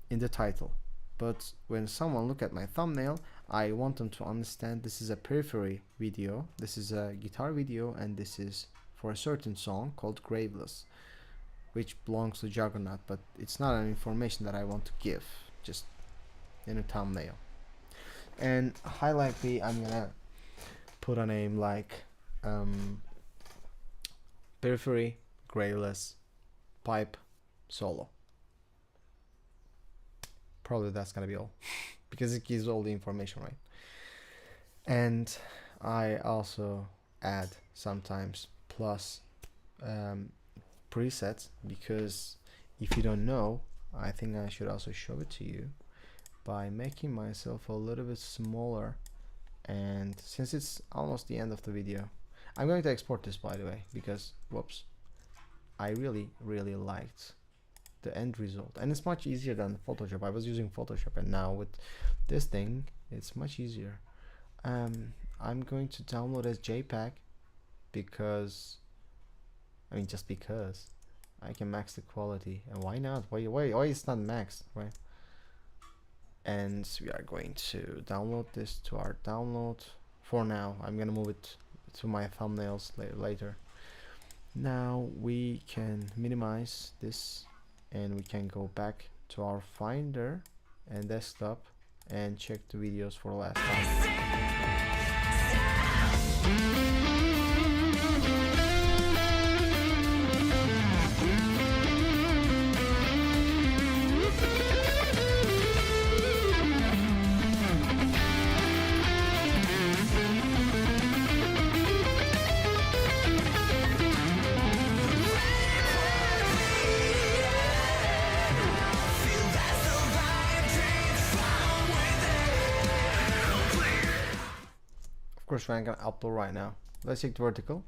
in the title. But when someone look at my thumbnail, I want them to understand this is a Periphery video, this is a guitar video, and this is for a certain song called Graveless, which belongs to Juggernaut, but it's not an information that I want to give just in a thumbnail. And highlightly, I'm gonna put a name like Periphery, Graveless, pipe, solo. Probably that's gonna be all because it gives all the information, right? And I also add sometimes plus presets, because if you don't know, I think I should also show it to you by making myself a little bit smaller. And since it's almost the end of the video, I'm going to export this, by the way, because whoops, I really liked the end result, and it's much easier than Photoshop. I was using Photoshop, and now with this thing it's much easier. I'm going to download as JPEG because just because I can max the quality, and why not? Why it's not maxed, right? And we are going to download this to our download. For now, I'm gonna move it to my thumbnails later. Now we can minimize this, and we can go back to our Finder and desktop and check the videos for the last time. Of course, we're gonna upload right now. Let's check the vertical.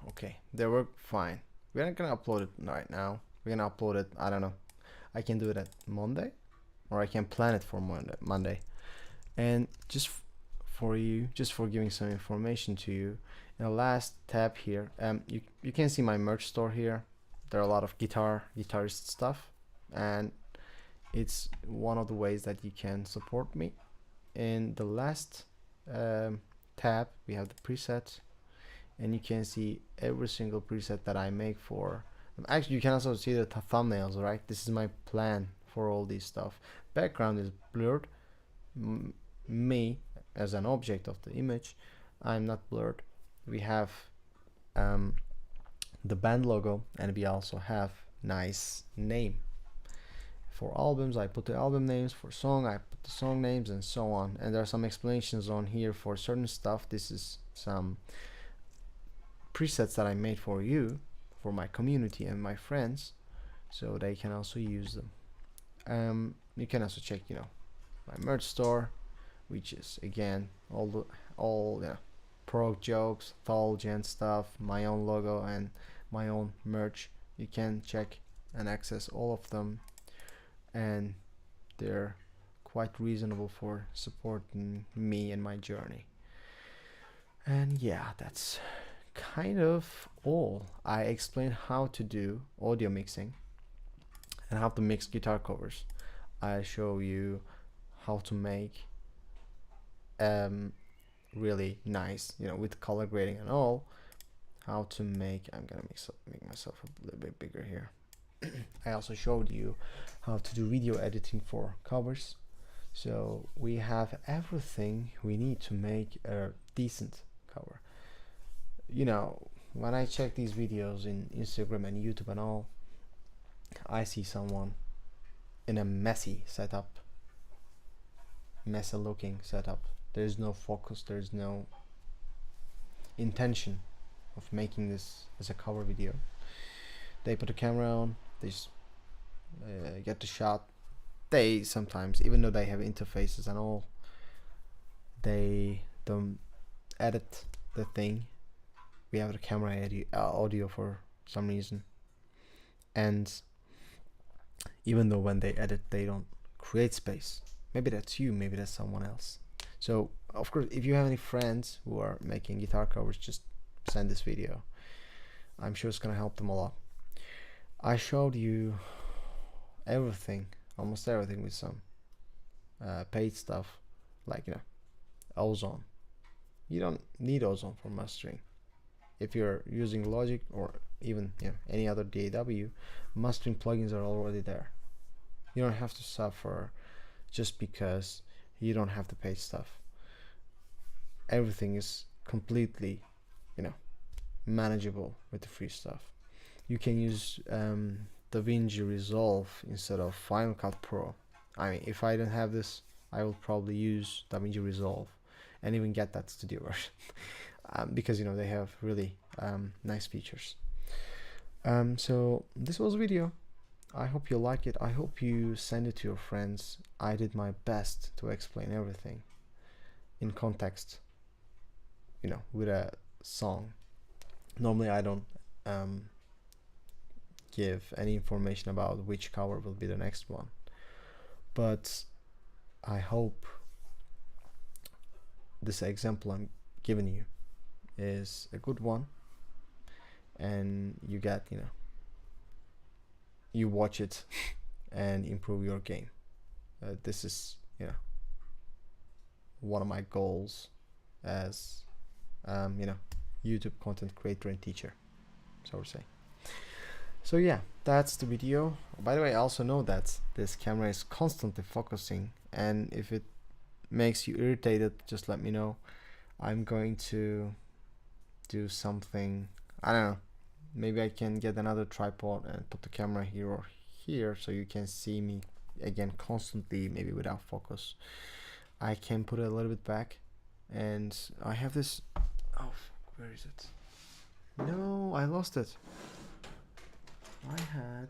Okay, they work fine. We're not gonna upload it right now. We're gonna upload it, I don't know, I can do it at Monday, or I can plan it for Monday. And just for you, just for giving some information to you, in the last tab here, you can see my merch store here. there are a lot of guitarist stuff, and it's one of the ways that you can support me. In the last tab we have the presets, and you can see every single preset that I make for actually you can also see the thumbnails, right? This is my plan for all this stuff. Background is blurred. Me as an object of the image, I'm not blurred. We have the band logo, and we also have nice name. For albums I put the album names, for song I put the song names, and so on. And there are some explanations on here for certain stuff. This is some presets that I made for you, for my community and my friends, so they can also use them. You can also check, you know, my merch store, which is again all prog jokes, Thology and stuff, my own logo and my own merch. You can check and access all of them, and they're quite reasonable for supporting me and my journey. And yeah, that's kind of all. I explained how to do audio mixing and how to mix guitar covers. I show you how to make really nice, you know, with color grading and all, how to make, I'm gonna make myself a little bit bigger here. I also showed you how to do video editing for covers. So we have everything we need to make a decent cover. You know, when I check these videos in Instagram and YouTube and all, I see someone in a messy setup, messy looking setup. There's no focus, there's no intention of making this as a cover video. They put a camera on, they get the shot. They sometimes, even though they have interfaces and all, they don't edit the thing. We have the camera audio for some reason, and even though when they edit they don't create space. Maybe that's you, maybe that's someone else. So of course, if you have any friends who are making guitar covers, just send this video. I'm sure it's gonna help them a lot. I showed you everything, almost everything, with some paid stuff, like, you know, Ozone. You don't need Ozone for mastering. If you're using Logic or even, you know, any other DAW, mastering plugins are already there. You don't have to suffer just because you don't have the paid stuff. Everything is completely, you know, manageable with the free stuff. You can use DaVinci Resolve instead of Final Cut Pro. I mean, if I don't have this, I will probably use DaVinci Resolve and even get that studio version. Because, you know, they have really nice features. So this was a video. I hope you like it. I hope you send it to your friends. I did my best to explain everything in context, you know, with a song. Normally I don't give any information about which cover will be the next one, but I hope this example I'm giving you is a good one, and you get, you know, you watch it and improve your game. This is, you know, one of my goals as you know, YouTube content creator and teacher, so to say. So yeah, that's the video. By the way, I also know that this camera is constantly focusing, and if it makes you irritated, just let me know. I'm going to do something, I don't know, maybe I can get another tripod and put the camera here or here so you can see me again constantly, maybe without focus. I can put it a little bit back, and I have this, oh fuck, where is it? No, I lost it. I had,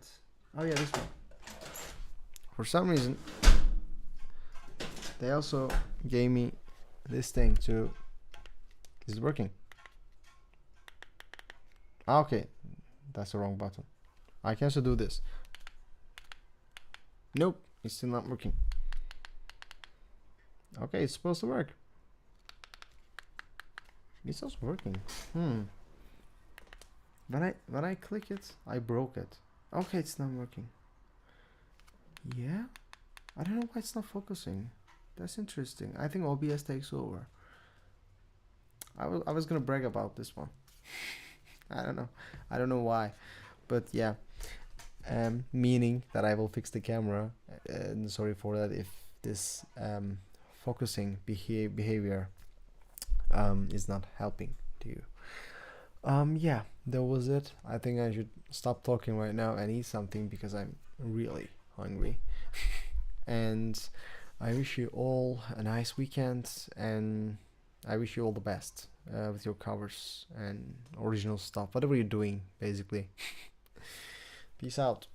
oh yeah, this one. For some reason they also gave me this thing to, is it working? Okay, that's the wrong button. I can also do this. Nope, it's still not working. Okay, it's supposed to work. It's also working. when I click it, I broke it. Okay, it's not working. Yeah, I don't know why it's not focusing. That's interesting. I think OBS takes over. I was gonna brag about this one. I don't know. I don't know why, but yeah. Meaning that I will fix the camera. And sorry for that if this focusing behavior is not helping to you. Yeah, that was it. I think I should stop talking right now and eat something because I'm really hungry. And I wish you all a nice weekend, and I wish you all the best with your covers and original stuff, whatever you're doing, basically. Peace out.